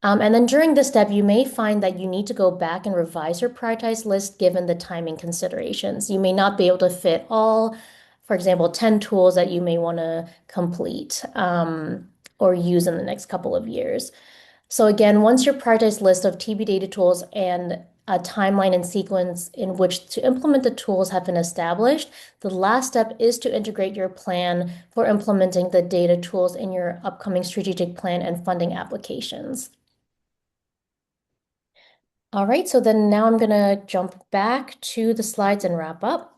And then during this step, you may find that you need to go back and revise your prioritized list given the timing considerations. You may not be able to fit all, for example, 10 tools that you may want to complete or use in the next couple of years. So again, once your prioritized list of TB data tools and a timeline and sequence in which to implement the tools have been established, the last step is to integrate your plan for implementing the data tools in your upcoming strategic plan and funding applications. All right, so then now I'm going to jump back to the slides and wrap up.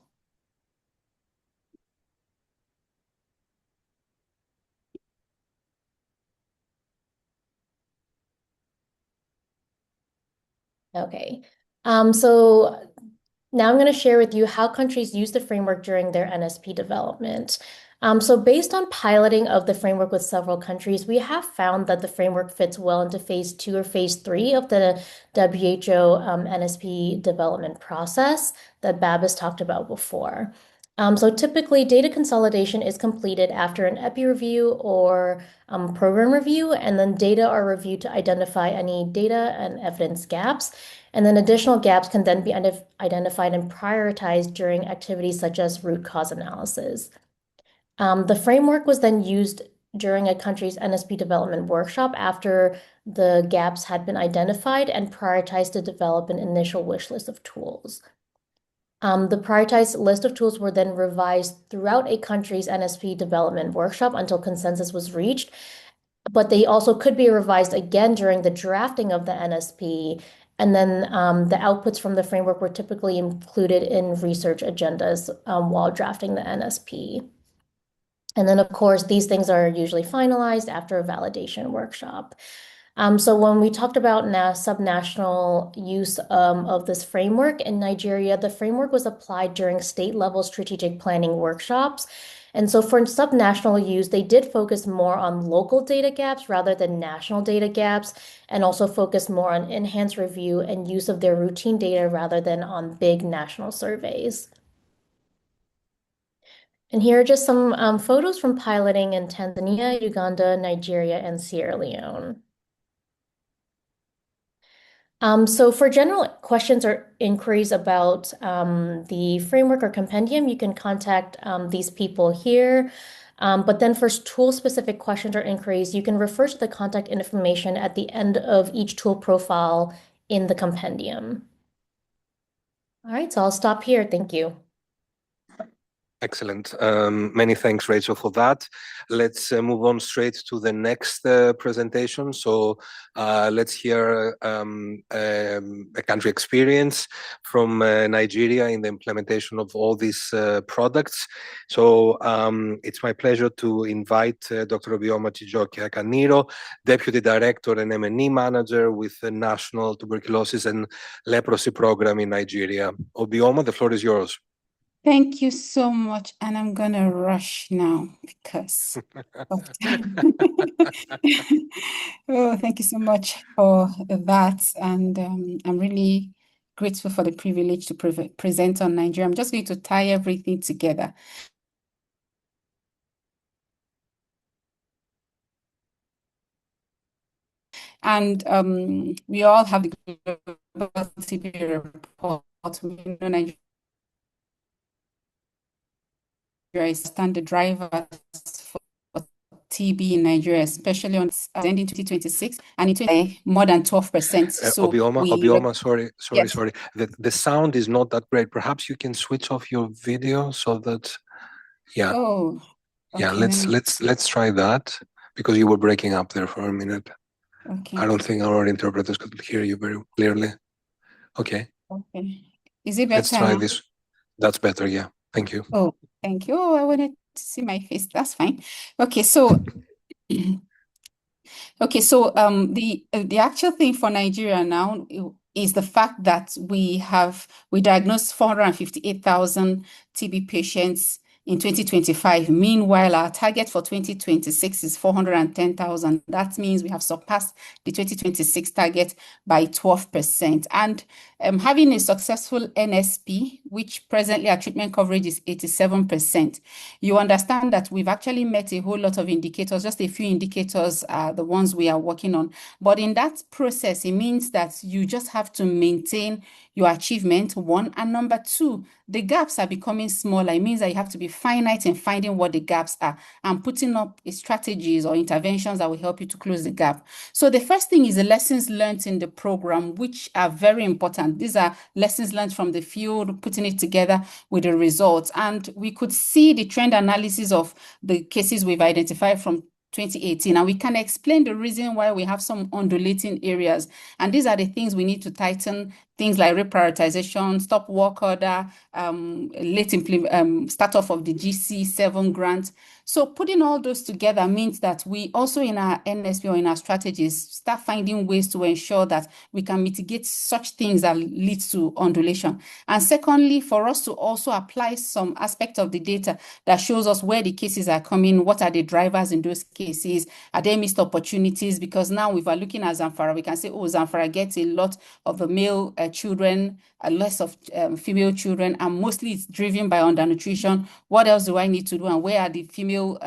Okay, so now I'm going to share with you how countries use the framework during their NSP development. So based on piloting of the framework with several countries, we have found that the framework fits well into phase 2 or phase 3 of the WHO NSP development process that Babis talked about before. So typically data consolidation is completed after an EPI review or program review, and then data are reviewed to identify any data and evidence gaps. And then additional gaps can then be identified and prioritized during activities such as root cause analysis. The framework was then used during a country's NSP development workshop after the gaps had been identified and prioritized to develop an initial wish list of tools. The prioritized list of tools were then revised throughout a country's NSP development workshop until consensus was reached, but they also could be revised again during the drafting of the NSP. And then the outputs from the framework were typically included in research agendas while drafting the NSP. And then, of course, these things are usually finalized after a validation workshop. So when we talked about subnational use of this framework in Nigeria, the framework was applied during state-level strategic planning workshops. And so for subnational use, they did focus more on local data gaps rather than national data gaps, and also focus more on enhanced review and use of their routine data rather than on big national surveys. And here are just some photos from piloting in Tanzania, Uganda, Nigeria, and Sierra Leone. So for general questions or inquiries about the framework or compendium, you can contact these people here. But then for tool-specific questions or inquiries, you can refer to the contact information at the end of each tool profile in the compendium. All right, so I'll stop here. Thank you. Excellent. Many thanks, Rachel, for that. Let's move on straight to the next presentation. So let's hear a country experience from Nigeria in the implementation of all these products. So it's my pleasure to invite Dr. Obioma Chijoke-Akaniro, Deputy Director and M&E Manager with the National Tuberculosis and Leprosy Program in Nigeria. Obioma, the floor is yours. Thank you so much, and I'm gonna rush now because of time. Oh, thank you so much for that, and I'm really grateful for the privilege to present on Nigeria. I'm just going to tie everything together. And we all have the global TB report. We know Nigeria is standard drivers for TB in Nigeria, especially on ending 2026, and in more than 12%. So Obioma, sorry. Yes. The sound is not that great. Perhaps you can switch off your video so that, yeah. Oh, okay, Yeah, let's try that, because you were breaking up there for a minute. Okay. I don't think our interpreters could hear you very clearly. Okay. Okay. Is it better Let's try now? this. That's better, yeah. Thank you. Oh, thank you. Oh, I wanted to see my face. That's fine. Okay, so the actual thing for Nigeria now is the fact that we diagnosed 458,000 TB patients in 2025. Meanwhile, our target for 2026 is 410,000. That means we have surpassed the 2026 target by 12%. And having a successful NSP, which presently our treatment coverage is 87%, you understand that we've actually met a whole lot of indicators. Just a few indicators are the ones we are working on. But in that process, it means that you just have to maintain your achievement, one. And number two, the gaps are becoming smaller. It means that you have to be finite in finding what the gaps are and putting up strategies or interventions that will help you to close the gap. So the first thing is the lessons learned in the program, which are very important. These are lessons learned from the field, putting it together with the results. And we could see the trend analysis of the cases we've identified from 2018, and we can explain the reason why we have some undulating areas. And these are the things we need to tighten, things like reprioritization, stop work order, late start off of the GC7 grant. So putting all those together means that we also in our NSP or in our strategies start finding ways to ensure that we can mitigate such things that lead to undulation. And secondly, for us to also apply some aspect of the data that shows us where the cases are coming, what are the drivers in those cases, are there missed opportunities? Because now if we're looking at Zamfara, we can say, oh, Zamfara gets a lot of the male children, less of female children, and mostly it's driven by undernutrition. What else do I need to do? And where are the female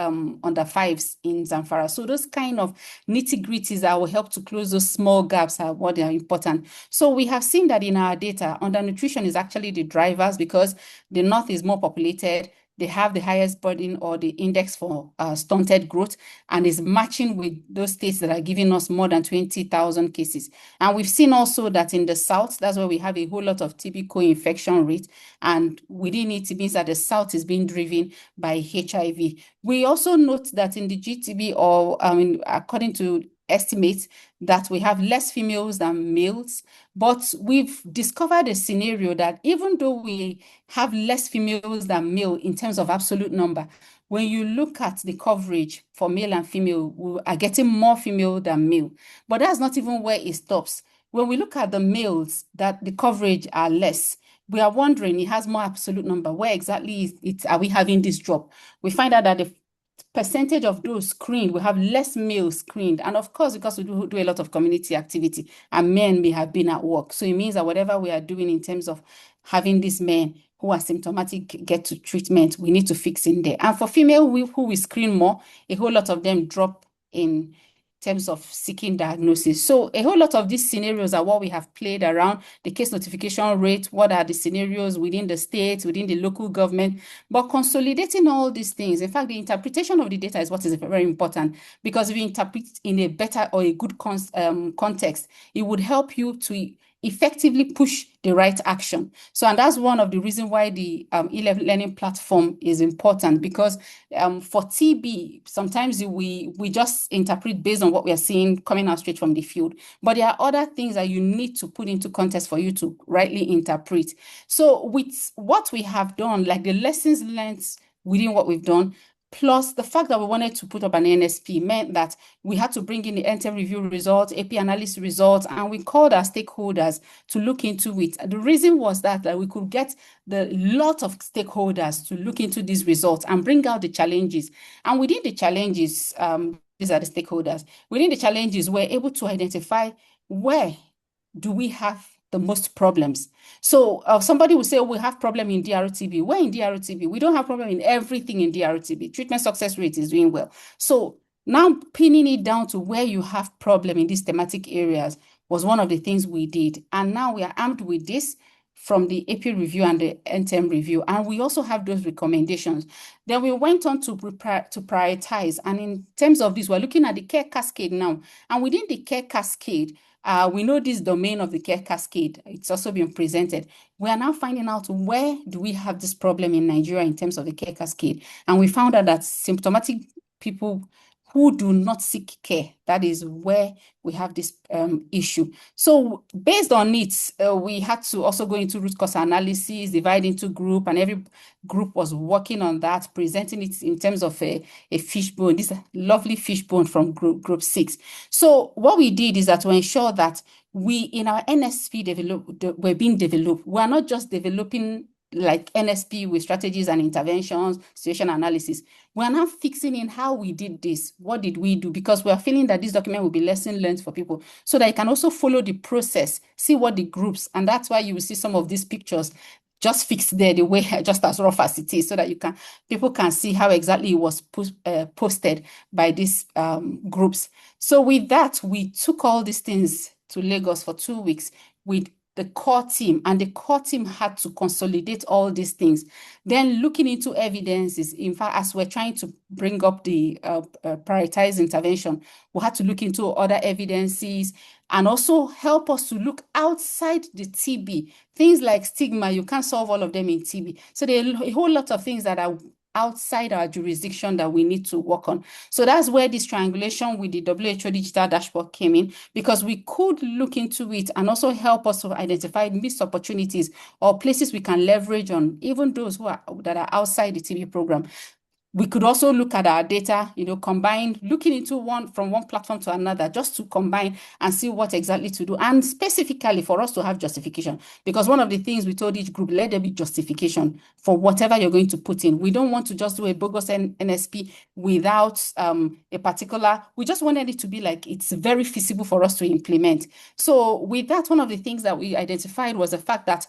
under fives in Zamfara? So those kind of nitty-gritties that will help to close those small gaps are what are important. So we have seen that in our data, undernutrition is actually the drivers because the north is more populated. They have the highest burden or the index for stunted growth, and is matching with those states that are giving us more than 20,000 cases. And we've seen also that in the south, that's where we have a whole lot of TB co-infection rate, and within it means that the south is being driven by HIV. We also note that in the GTB, or according to estimates, that we have less females than males, but we've discovered a scenario that even though we have less females than male in terms of absolute number, when you look at the coverage for male and female, we are getting more female than male. But that's not even where it stops. When we look at the males, that the coverage are less, we are wondering, it has more absolute number. Where exactly are we having this drop? We find out that the percentage of those screened, we have less males screened. And of course, because we do a lot of community activity and men may have been at work. So it means that whatever we are doing in terms of having these men who are symptomatic get to treatment, we need to fix in there. And for female who we screen more, a whole lot of them drop in terms of seeking diagnosis. So a whole lot of these scenarios are what we have played around, the case notification rate, what are the scenarios within the state, within the local government, but consolidating all these things. In fact, the interpretation of the data is what is very important, because if you interpret in a better or a good context, it would help you to effectively push the right action. So, and that's one of the reasons why the e-learning platform is important, because for TB, sometimes we just interpret based on what we are seeing coming out straight from the field. But there are other things that you need to put into context for you to rightly interpret. So with what we have done, like the lessons learned within what we've done, plus the fact that we wanted to put up an NSP meant that we had to bring in the NTEM review results, AP analysis results, and we called our stakeholders to look into it. The reason was that we could get the lot of stakeholders to look into these results and bring out the challenges. And within the challenges, these are the stakeholders. Within the challenges, we're able to identify where do we have the most problems. So somebody will say, oh, we have problem in DRTB. Where in DRTB? We don't have problem in everything in DRTB. Treatment success rate is doing well. So now pinning it down to where you have problem in these thematic areas was one of the things we did. And now we are armed with this. from the AP review and the NTEM review, and we also have those recommendations. Then we went on to prioritize, and in terms of this, we're looking at the care cascade now, and within the care cascade, we know this domain of the care cascade. It's also been presented. We are now finding out where do we have this problem in Nigeria in terms of the care cascade, and we found out that symptomatic people who do not seek care, that is where we have this issue. So based on it, we had to also go into root cause analysis, divide into group, and every group was working on that, presenting it in terms of a fishbone, this lovely fishbone from group 6. So what we did is that to ensure that we, in our NSP we're being developed, we're not just developing like NSP with strategies and interventions, situation analysis. We're now fixing in how we did this. What did we do? Because we're feeling that this document will be lesson learned for people so that you can also follow the process, see what the groups, and that's why you will see some of these pictures just fixed there the way, just as rough as it is, so that people can see how exactly it was posted by these groups. So with that, we took all these things to Lagos for 2 weeks with the core team, and the core team had to consolidate all these things. Then looking into evidences, in fact, as we're trying to bring up the prioritized intervention, we had to look into other evidences and also help us to look outside the TB. Things like stigma, you can't solve all of them in TB. So there are a whole lot of things that are outside our jurisdiction that we need to work on. So that's where this triangulation with the WHO digital dashboard came in, because we could look into it and also help us to identify missed opportunities or places we can leverage on, even those that are outside the TB program. We could also look at our data, combine, looking into from one platform to another, just to combine and see what exactly to do. And specifically for us to have justification, because one of the things we told each group, let there be justification for whatever you're going to put in. We don't want to just do a bogus NSP without a particular, we just wanted it to be like, it's very feasible for us to implement. So with that, one of the things that we identified was the fact that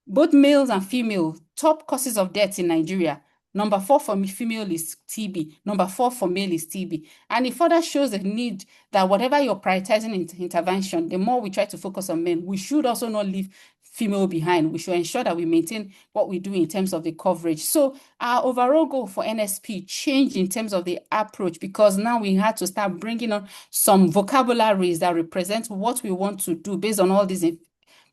both males and female, top causes of death in Nigeria, number 4 for female is TB. Number 4 for male is TB. And it further shows the need that whatever you're prioritizing intervention, the more we try to focus on men, we should also not leave female behind. We should ensure that we maintain what we do in terms of the coverage. So our overall goal for NSP changed in terms of the approach, because now we had to start bringing on some vocabularies that represent what we want to do based on all these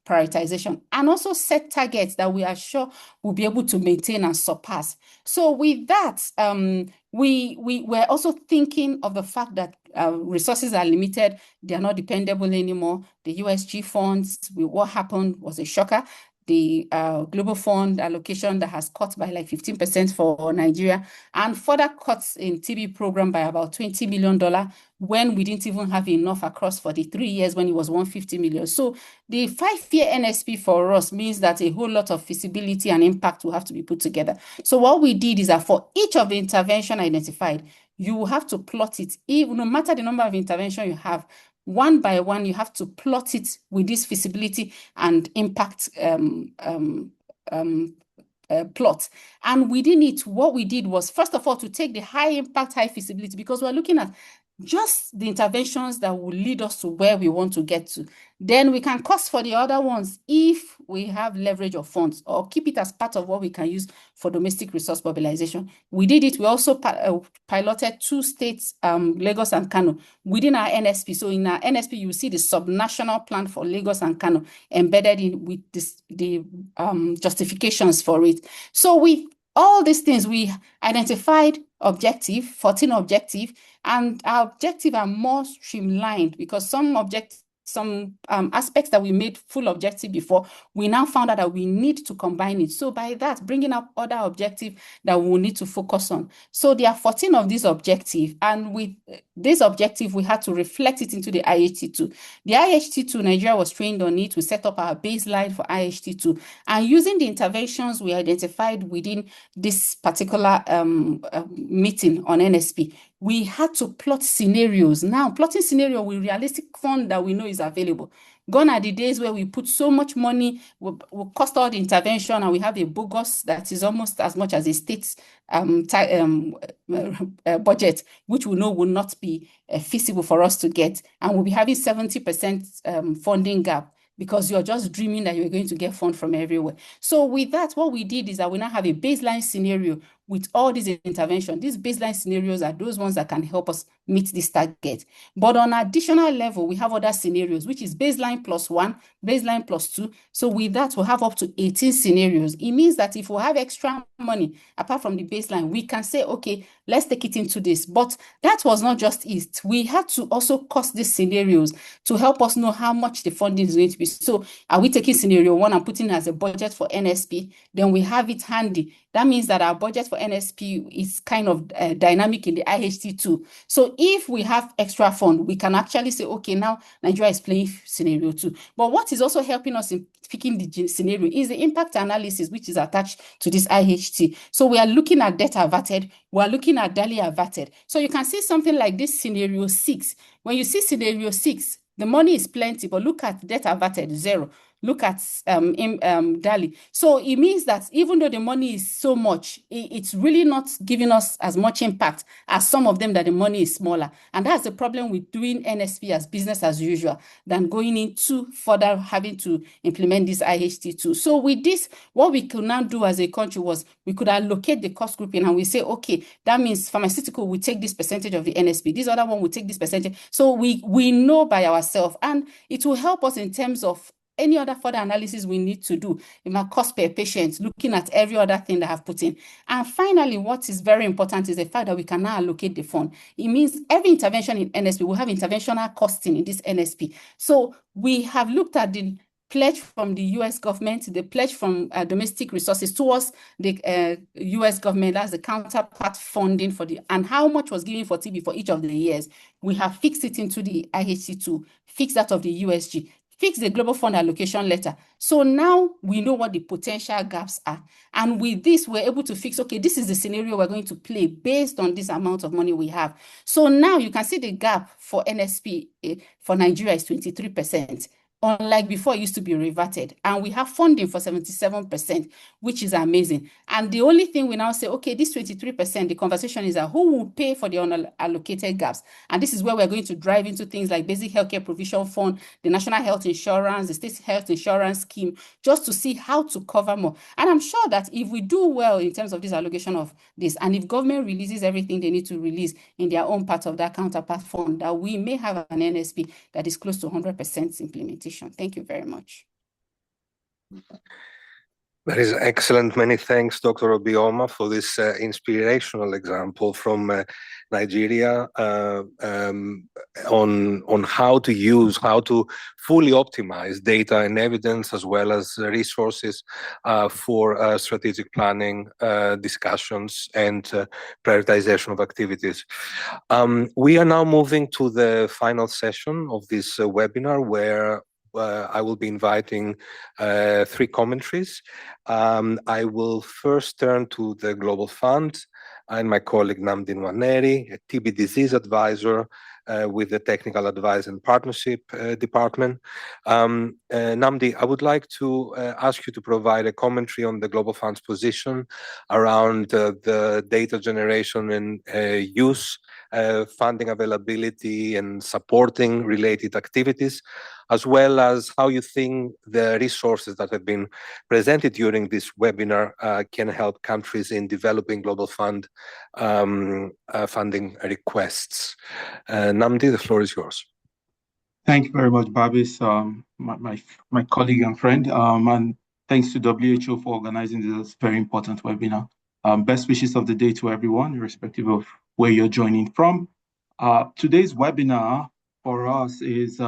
prioritization, and also set targets that we are sure we'll be able to maintain and surpass. So with that, we're also thinking of the fact that resources are limited, they are not dependable anymore. The USG funds, what happened was a shocker. The Global Fund allocation that has cut by like 15% for Nigeria, and further cuts in TB program by about $20 million, when we didn't even have enough across for the 3 years when it was 150 million. So the 5-year NSP for us means that a whole lot of feasibility and impact will have to be put together. So what we did is that for each of the intervention identified, you will have to plot it, even no matter the number of intervention you have. One by one, you have to plot it with this feasibility and impact plot. And within it, what we did was, first of all, to take the high impact, high feasibility, because we're looking at just the interventions that will lead us to where we want to get to. Then we can cost for the other ones if we have leverage of funds, or keep it as part of what we can use for domestic resource mobilization. We did it. We also piloted 2 states, Lagos and Kano, within our NSP. So in our NSP, you will see the subnational plan for Lagos and Kano embedded in with the justifications for it. So with all these things, we identified 14 objective, and our objective are more streamlined, because some aspects that we made full objective before, we now found out that we need to combine it. So by that, bringing up other objectives that we will need to focus on. So there are 14 of these objectives, and with this objective, we had to reflect it into the IHT2. The IHT2, Nigeria was trained on it. We set up our baseline for IHT2, and using the interventions we identified within this particular meeting on NSP, we had to plot scenarios. Now, plotting scenario with realistic fund that we know is available. Gone are the days where we put so much money, we'll cost all the intervention, and we have a bogus that is almost as much as a state's budget, which we know will not be feasible for us to get. And we'll be having 70% funding gap. because you're just dreaming that you're going to get funds from everywhere. So with that, what we did is that we now have a baseline scenario with all these interventions. These baseline scenarios are those ones that can help us meet this target. But on additional level, we have other scenarios, which is baseline +1, baseline +2. So with that, we'll have up to 18 scenarios. It means that if we have extra money, apart from the baseline, we can say, okay, let's take it into this. But that was not just it. We had to also cost these scenarios to help us know how much the funding is going to be. So are we taking scenario 1 and putting it as a budget for NSP? Then we have it handy. That means that our budget for NSP is kind of dynamic in the IHT2. So if we have extra fund, we can actually say, okay, now Nigeria is playing scenario 2. But what is also helping us in picking the scenario is the impact analysis, which is attached to this IHT. So we are looking at debt averted, we are looking at daily averted. So you can see something like this scenario 6. When you see scenario 6, the money is plenty, but look at debt averted, 0. Look at daily. So it means that even though the money is so much, it's really not giving us as much impact as some of them that the money is smaller. And that's the problem with doing NSP as business as usual than going into further having to implement this IHT2. So with this, what we could now do as a country was we could allocate the cost grouping and we say, okay, that means pharmaceutical will take this percentage of the NSP. This other one will take this percentage. So we know by ourselves, and it will help us in terms of any other further analysis we need to do in my cost per patient, looking at every other thing that I've put in. And finally, what is very important is the fact that we can now allocate the fund. It means every intervention in NSP will have interventional costing in this NSP. So we have looked at the pledge from the US government, the pledge from domestic resources towards the US government, that's the counterpart funding for and how much was given for TB for each of the years. We have fixed it into the IHC2, fixed that of the USG, fix the global fund allocation letter. So now we know what the potential gaps are. And with this, we're able to fix, okay, this is the scenario we're going to play based on this amount of money we have. So now you can see the gap for NSP for Nigeria is 23%. Unlike before, it used to be reverted. And we have funding for 77%, which is amazing. And the only thing we now say, okay, this 23%, the conversation is that who will pay for the unallocated gaps? And this is where we're going to drive into things like basic healthcare provision fund, the national health insurance, the state health insurance scheme, just to see how to cover more. And I'm sure that if we do well in terms of this allocation of this, and if government releases everything they need to release in their own part of that counterpart fund, that we may have an NSP that is close to 100% implementation. Thank you very much. That is excellent. Many thanks, Dr. Obioma, for this inspirational example from Nigeria on how to fully optimize data and evidence as well as resources for strategic planning, discussions, and prioritization of activities. We are now moving to the final session of this webinar where I will be inviting 3 commentaries. I will first turn to the Global Fund and my colleague Namdi Nwaneri, a TB disease advisor with the Technical Advice and Partnership Department. Namdi, I would like to ask you to provide a commentary on the Global Fund's position around the data generation and use, funding availability and supporting related activities, as well as how you think the resources that have been presented during this webinar can help countries in developing Global Fund funding requests. Namdi, the floor is yours. Thank you very much, Babis, my colleague and friend, and thanks to WHO for organizing this very important webinar. Best wishes of the day to everyone, irrespective of where you're joining from. Today's webinar for us is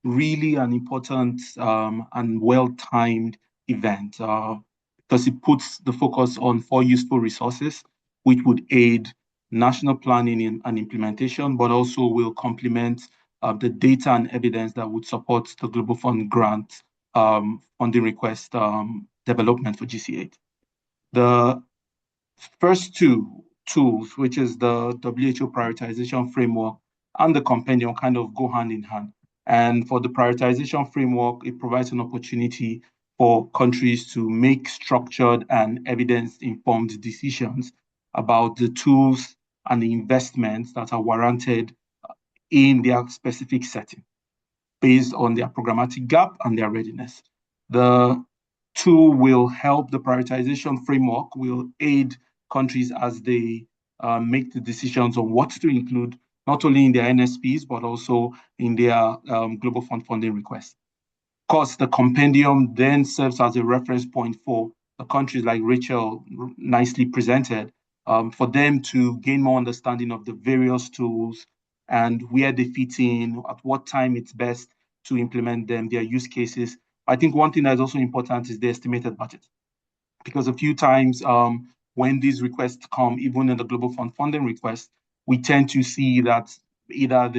really an important and well-timed event because it puts the focus on 4 useful resources which would aid national planning and implementation, but also will complement the data and evidence that would support the Global Fund grant funding request development for GC8. The first 2 tools, which is the WHO prioritization framework and the compendium, kind of go hand in hand. And for the prioritization framework, it provides an opportunity for countries to make structured and evidence-informed decisions about the tools and the investments that are warranted in their specific setting. based on their programmatic gap and their readiness. The tool will help the prioritization framework, will aid countries as they make the decisions on what to include, not only in their NSPs, but also in their Global Fund funding requests. Of course, the compendium then serves as a reference point for the countries like Rachel nicely presented, for them to gain more understanding of the various tools and where they fit in, at what time it's best to implement them, their use cases. I think one thing that is also important is the estimated budget, because a few times when these requests come, even in the Global Fund funding request, we tend to see that either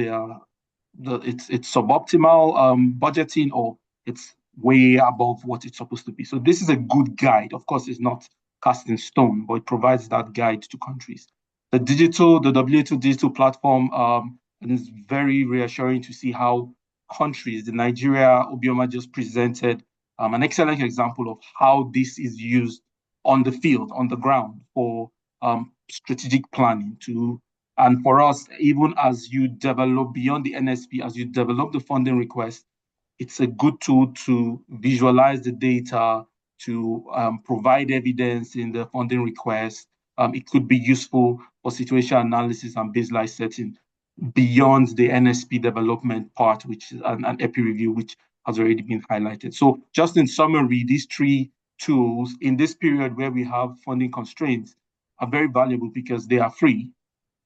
it's suboptimal budgeting, or it's way above what it's supposed to be. So this is a good guide. Of course, it's not cast in stone, but it provides that guide to countries. The WHO digital platform is very reassuring to see how countries, the Nigeria Obioma just presented an excellent example of how this is used on the field, on the ground, for strategic planning and for us, even as you develop beyond the NSP, as you develop the funding request, it's a good tool to visualize the data, to provide evidence in the funding request. It could be useful for situation analysis and baseline setting beyond the NSP development part, which is an EPI review, which has already been highlighted. So just in summary, these three tools in this period where we have funding constraints are very valuable because they are free,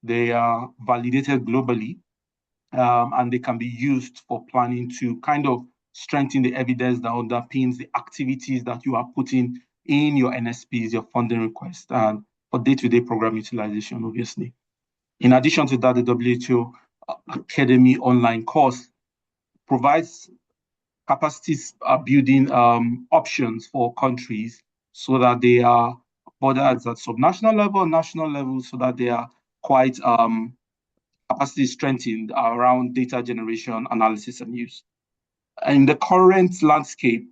they are validated globally, and they can be used for planning to kind of strengthen the evidence that underpins the activities that you are putting in your NSPs, your funding request, and for day-to-day program utilization, obviously. In addition to that, the WHO Academy online course provides capacities building options for countries so that they are, whether it's at subnational level or national level, so that they are quite capacity strengthened around data generation, analysis, and use. In the current landscape,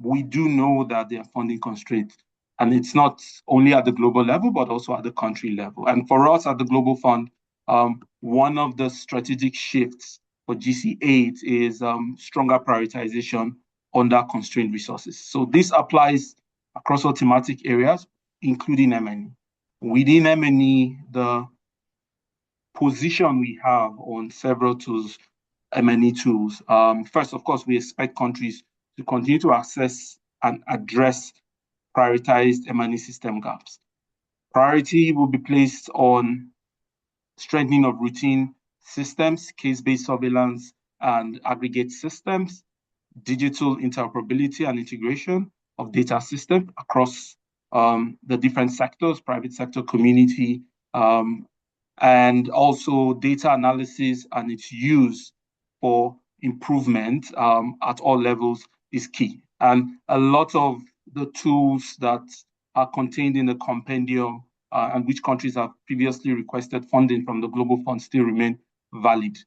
we do know that there are funding constraints, and it's not only at the global level, but also at the country level. And for us at the Global Fund, one of the strategic shifts for GC8 is stronger prioritization under constrained resources. So this applies across all thematic areas, including M&E. Within M&E, the position we have on several tools, M&E tools. First, of course, we expect countries to continue to assess and address prioritized M&E system gaps. Priority will be placed on strengthening of routine systems, case-based surveillance, and aggregate systems, digital interoperability and integration of data systems across the different sectors, private sector, community, and also data analysis and its use for improvement at all levels is key. And a lot of the tools that are contained in the compendium and which countries have previously requested funding from the Global Fund still remain valid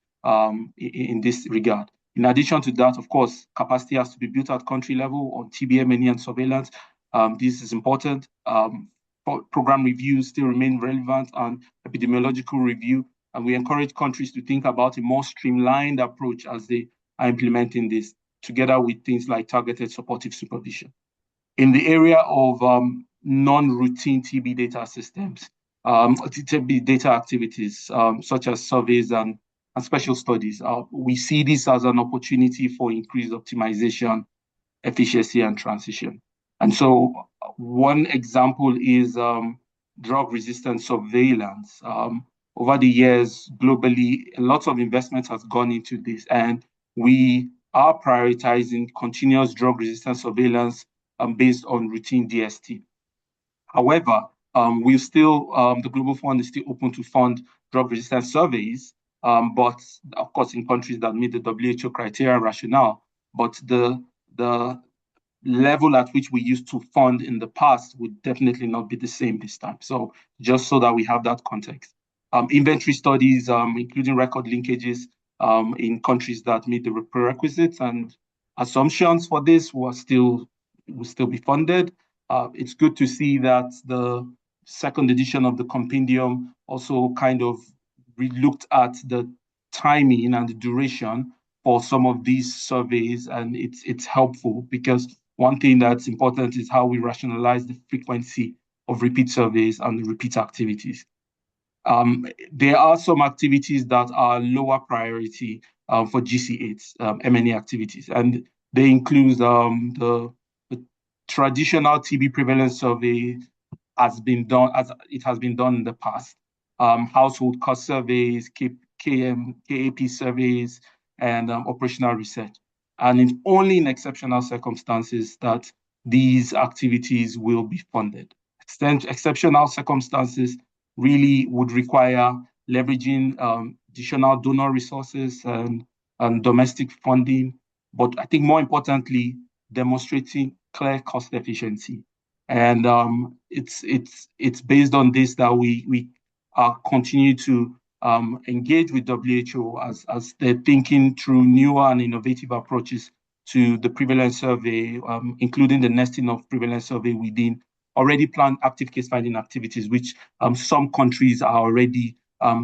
in this regard. In addition to that, of course, capacity has to be built at country level on TB, M&E, and surveillance. This is important. Program reviews still remain relevant, and epidemiological review. And we encourage countries to think about a more streamlined approach as they are implementing this, together with things like targeted supportive supervision. In the area of non-routine TB data systems, TB data activities, such as surveys and special studies, we see this as an opportunity for increased optimization, efficiency, and transition. And so one example is drug-resistant surveillance. Over the years, globally, lots of investment has gone into this, and we are prioritizing continuous drug-resistant surveillance based on routine DST. However, the Global Fund is still open to fund drug-resistant surveys, but of course in countries that meet the WHO criteria and rationale. But the level at which we used to fund in the past would definitely not be the same this time. So just so that we have that context. Inventory studies, including record linkages in countries that meet the prerequisites and assumptions for this will still be funded. It's good to see that the second edition of the compendium also kind of looked at the timing and the duration for some of these surveys, and it's helpful because one thing that's important is how we rationalize the frequency of repeat surveys and the repeat activities. There are some activities that are lower priority for GC8s, MNE activities, and they include the traditional TB prevalence survey has been done as it has been done in the past. Household cost surveys, KAP surveys, and operational research. And it's only in exceptional circumstances that these activities will be funded. Exceptional circumstances really would require leveraging additional donor resources and domestic funding, but I think more importantly, demonstrating clear cost efficiency. And it's based on this that we continue to engage with WHO as they're thinking through newer and innovative approaches to the prevalence survey, including the nesting of prevalence survey within already planned active case finding activities, which some countries are already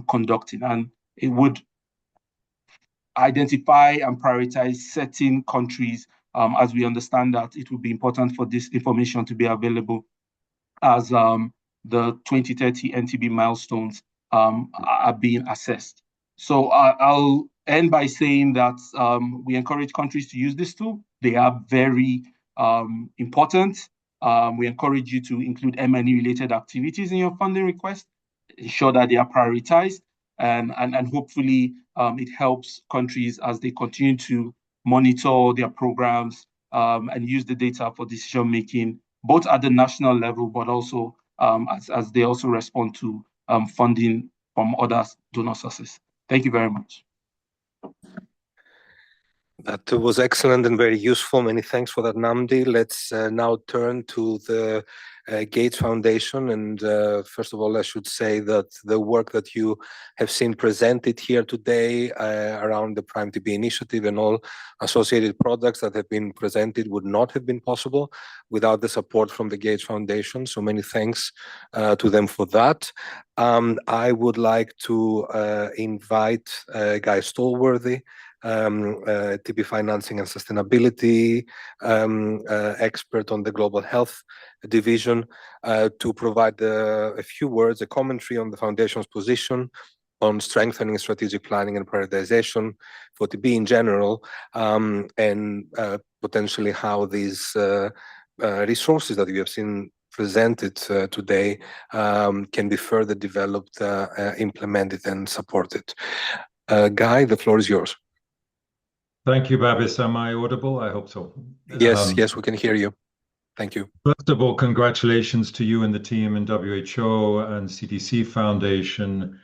conducting. And it would identify and prioritize certain countries as we understand that it would be important for this information to be available as the 2030 NTB milestones are being assessed. So I'll end by saying that we encourage countries to use this tool. They are very important. We encourage you to include MNE-related activities in your funding request, ensure that they are prioritized, and hopefully it helps countries as they continue to monitor their programs and use the data for decision-making, both at the national level, but also as they also respond to funding from other donor sources. Thank you very much. That was excellent and very useful. Many thanks for that, Nnamdi. Let's now turn to the Gates Foundation. And first of all, I should say that the work that you have seen presented here today around the Prime TB initiative and all associated products that have been presented would not have been possible without the support from the Gates Foundation. So many thanks to them for that. I would like to invite Guy Stallworthy, TB financing and sustainability expert on the global health division, to provide a few words, a commentary on the foundation's position on strengthening strategic planning and prioritization for TB in general, and potentially how these resources that you have seen presented today can be further developed, implemented, and supported. Guy, the floor is yours. Thank you, Babis. Am I audible? I hope so. Yes, yes, we can hear you. Thank you. First of all, congratulations to you and the team in WHO and CDC Foundation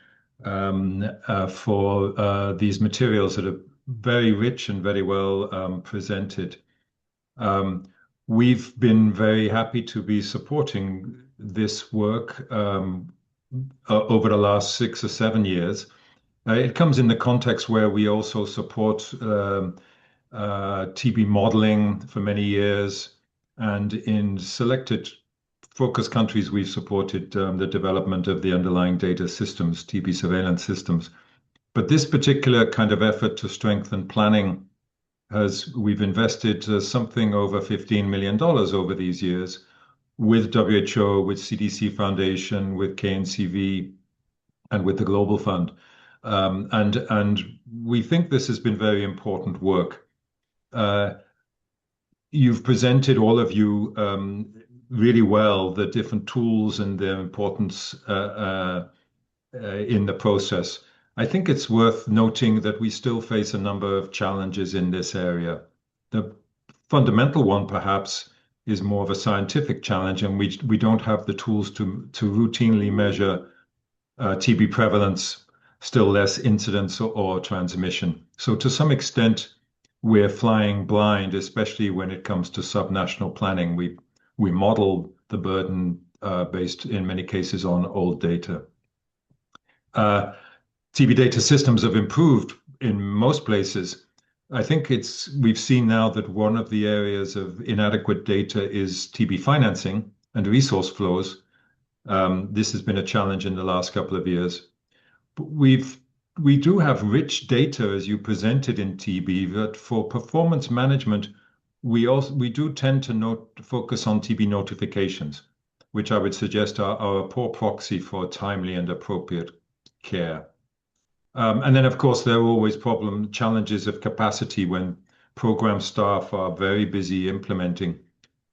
for these materials that are very rich and very well presented. We've been very happy to be supporting this work over the last 6 or 7 years. It comes in the context where we also support TB modeling for many years, and in selected focus countries, we've supported the development of the underlying data systems, TB surveillance systems. But this particular kind of effort to strengthen planning we've invested something over $15 million over these years with WHO, with CDC Foundation, with KNCV, and with the Global Fund. And we think this has been very important work. You've presented, all of you, really well the different tools and their importance in the process. I think it's worth noting that we still face a number of challenges in this area. The fundamental one, perhaps, is more of a scientific challenge, and we don't have the tools to routinely measure TB prevalence, still less incidence or transmission. So to some extent, we're flying blind, especially when it comes to subnational planning. We model the burden based in many cases on old data. TB data systems have improved in most places. I think we've seen now that one of the areas of inadequate data is TB financing and resource flows. This has been a challenge in the last couple of years. We've we do have rich data as you presented in TB, but for performance management, we do tend to focus on TB notifications, which I would suggest are a poor proxy for timely and appropriate care. And then, of course, there are always challenges of capacity when program staff are very busy implementing,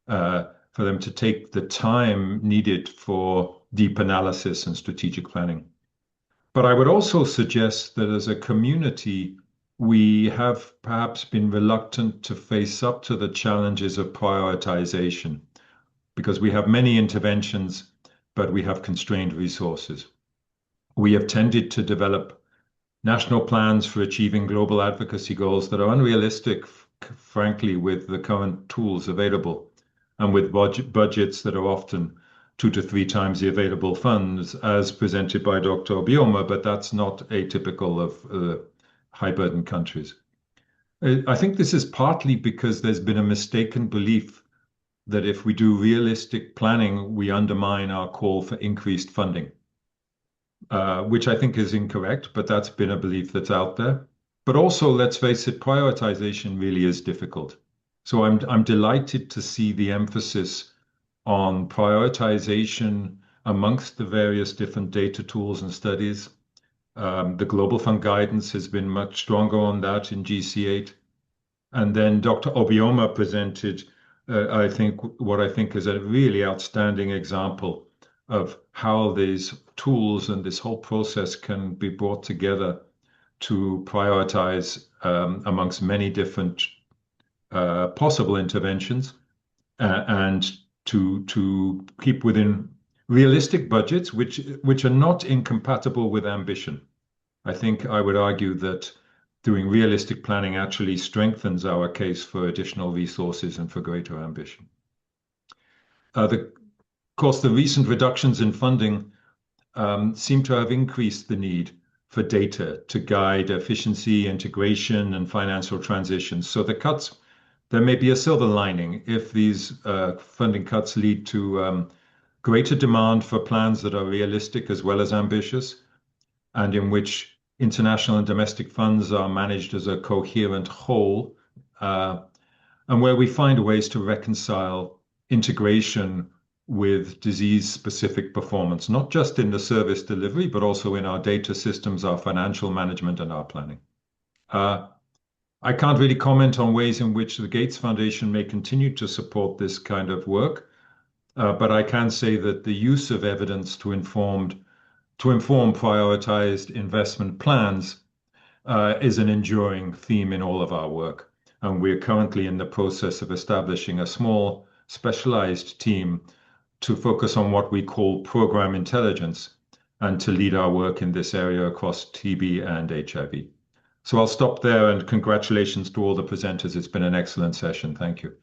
for them to take the time needed for deep analysis and strategic planning. But I would also suggest that as a community, we have perhaps been reluctant to face up to the challenges of prioritization, because we have many interventions, but we have constrained resources. We have tended to develop national plans for achieving global advocacy goals that are unrealistic, frankly, with the current tools available, and with budgets that are often 2 to 3 times the available funds as presented by Dr. Obioma, but that's not atypical of high-burden countries. I think this is partly because there's been a mistaken belief that if we do realistic planning, we undermine our call for increased funding, which I think is incorrect, but that's been a belief that's out there. But also, let's face it, prioritization really is difficult. So I'm delighted to see the emphasis on prioritization amongst the various different data tools and studies. The Global Fund guidance has been much stronger on that in GC8. And then Dr. Obioma presented, what I think is a really outstanding example of how these tools and this whole process can be brought together to prioritize amongst many different possible interventions, and to keep within realistic budgets, which are not incompatible with ambition. I think I would argue that doing realistic planning actually strengthens our case for additional resources and for greater ambition. Of course, the recent reductions in funding seem to have increased the need for data to guide efficiency, integration, and financial transitions. So there may be a silver lining if these funding cuts lead to greater demand for plans that are realistic as well as ambitious, and in which international and domestic funds are managed as a coherent whole, and where we find ways to reconcile integration with disease-specific performance, not just in the service delivery, but also in our data systems, our financial management, and our planning. I can't really comment on ways in which the Gates Foundation may continue to support this kind of work, but I can say that the use of evidence to inform prioritized investment plans is an enduring theme in all of our work. And we're currently in the process of establishing a small specialized team to focus on what we call program intelligence and to lead our work in this area across TB and HIV. So I'll stop there, and congratulations to all the presenters. It's been an excellent session. Thank you.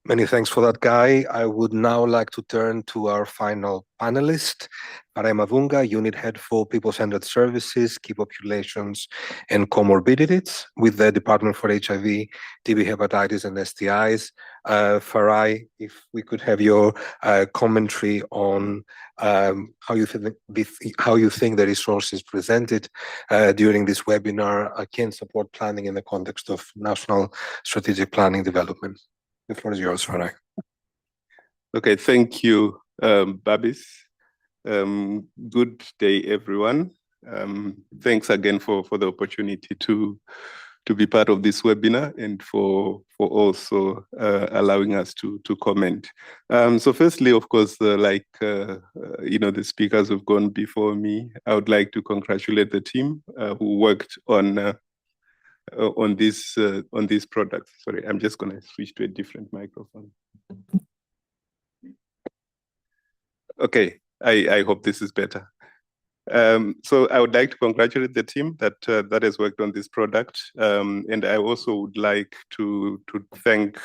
Many thanks for that, Guy. I would now like to turn to our final panelist, Farai Mavunga, Unit Head for People-Centered Services, Key Populations, and Comorbidities with the Department for HIV, TB, Hepatitis, and STIs. Farai, if we could have your commentary on how you think the resources presented during this webinar can support planning in the context of national strategic planning development. The floor is yours, Farai. Okay, thank you, Babis. Good day, everyone. Thanks again for the opportunity to be part of this webinar and for also allowing us to comment. So firstly, of course, the speakers who've gone before me, I would like to congratulate the team who worked on this product. Sorry, I'm just going to switch to a different microphone. Okay, I hope this is better. So I would like to congratulate the team that has worked on this product, and I also would like to thank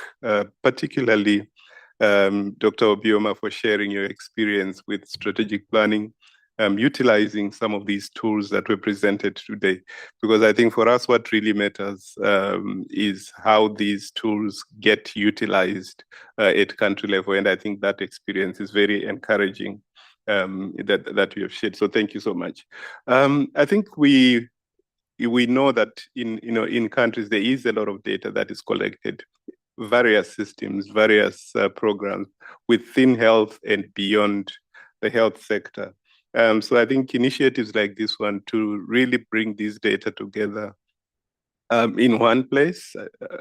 particularly Dr. Obioma for sharing your experience with strategic planning, utilizing some of these tools that were presented today, because I think for us what really matters is how these tools get utilized at country level, and I think that experience is very encouraging that you have shared. So thank you so much. I think we know that in countries there is a lot of data that is collected, various systems, various programs within health and beyond the health sector. So I think initiatives like this one to really bring this data together in one place,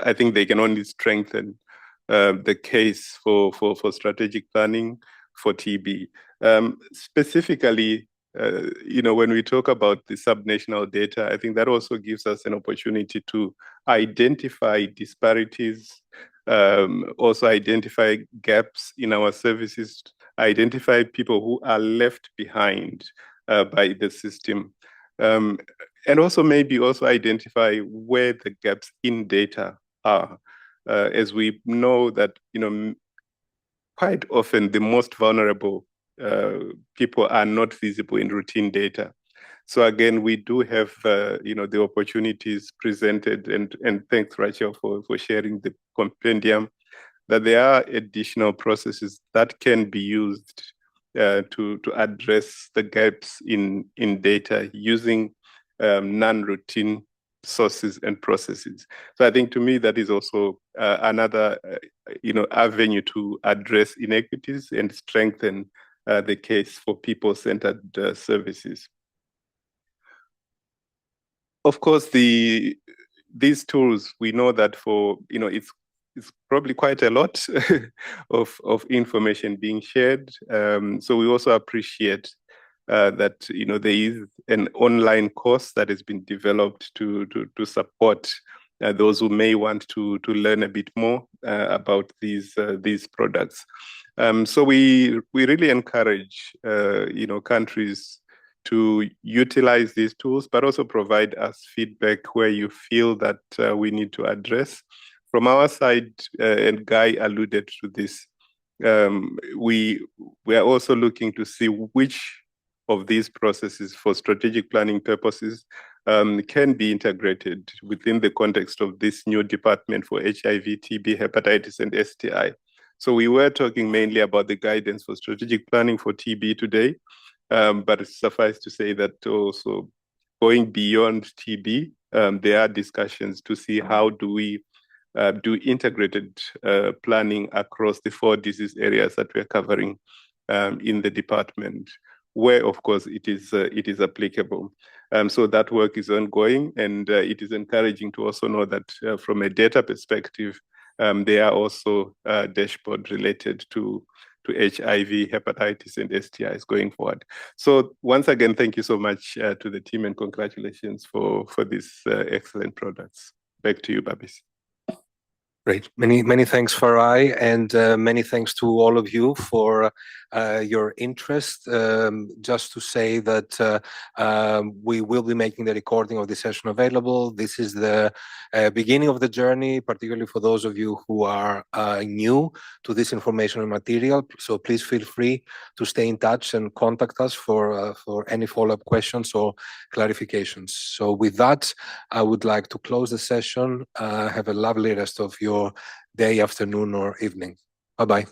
I think they can only strengthen the case for strategic planning for TB. Specifically, when we talk about the subnational data, I think that also gives us an opportunity to identify disparities, also identify gaps in our services, identify people who are left behind by the system. And also maybe also identify where the gaps in data are, as we know that quite often the most vulnerable people are not visible in routine data. So again, we do have the opportunities presented, and thanks Rachel for sharing the compendium, that there are additional processes that can be used to address the gaps in data using non-routine sources and processes. So I think to me that is also another avenue to address inequities and strengthen the case for people-centered services. Of course, these tools, we know that for it's probably quite a lot of information being shared. So we also appreciate that there is an online course that has been developed to support those who may want to learn a bit more about these products. So we really encourage countries to utilize these tools, but also provide us feedback where you feel that we need to address. From our side, and Guy alluded to this, we are also looking to see which of these processes for strategic planning purposes can be integrated within the context of this new department for HIV, TB, hepatitis, and STI. So we were talking mainly about the guidance for strategic planning for TB today, but it suffice to say that also going beyond TB, there are discussions to see how do we do integrated planning across the 4 disease areas that we're covering in the department, where of course it is applicable. So that work is ongoing, and it is encouraging to also know that from a data perspective, there are also dashboard related to HIV, hepatitis, and STIs going forward. So once again, thank you so much to the team, and congratulations for these excellent products. Back to you, Babis. Great. Many thanks, Farai, and many thanks to all of you for your interest. Just to say that we will be making the recording of the session available. This is the beginning of the journey, particularly for those of you who are new to this information and material. So please feel free to stay in touch and contact us for any follow-up questions or clarifications. So with that, I would like to close the session. Have a lovely rest of your day, afternoon, or evening. Bye-bye.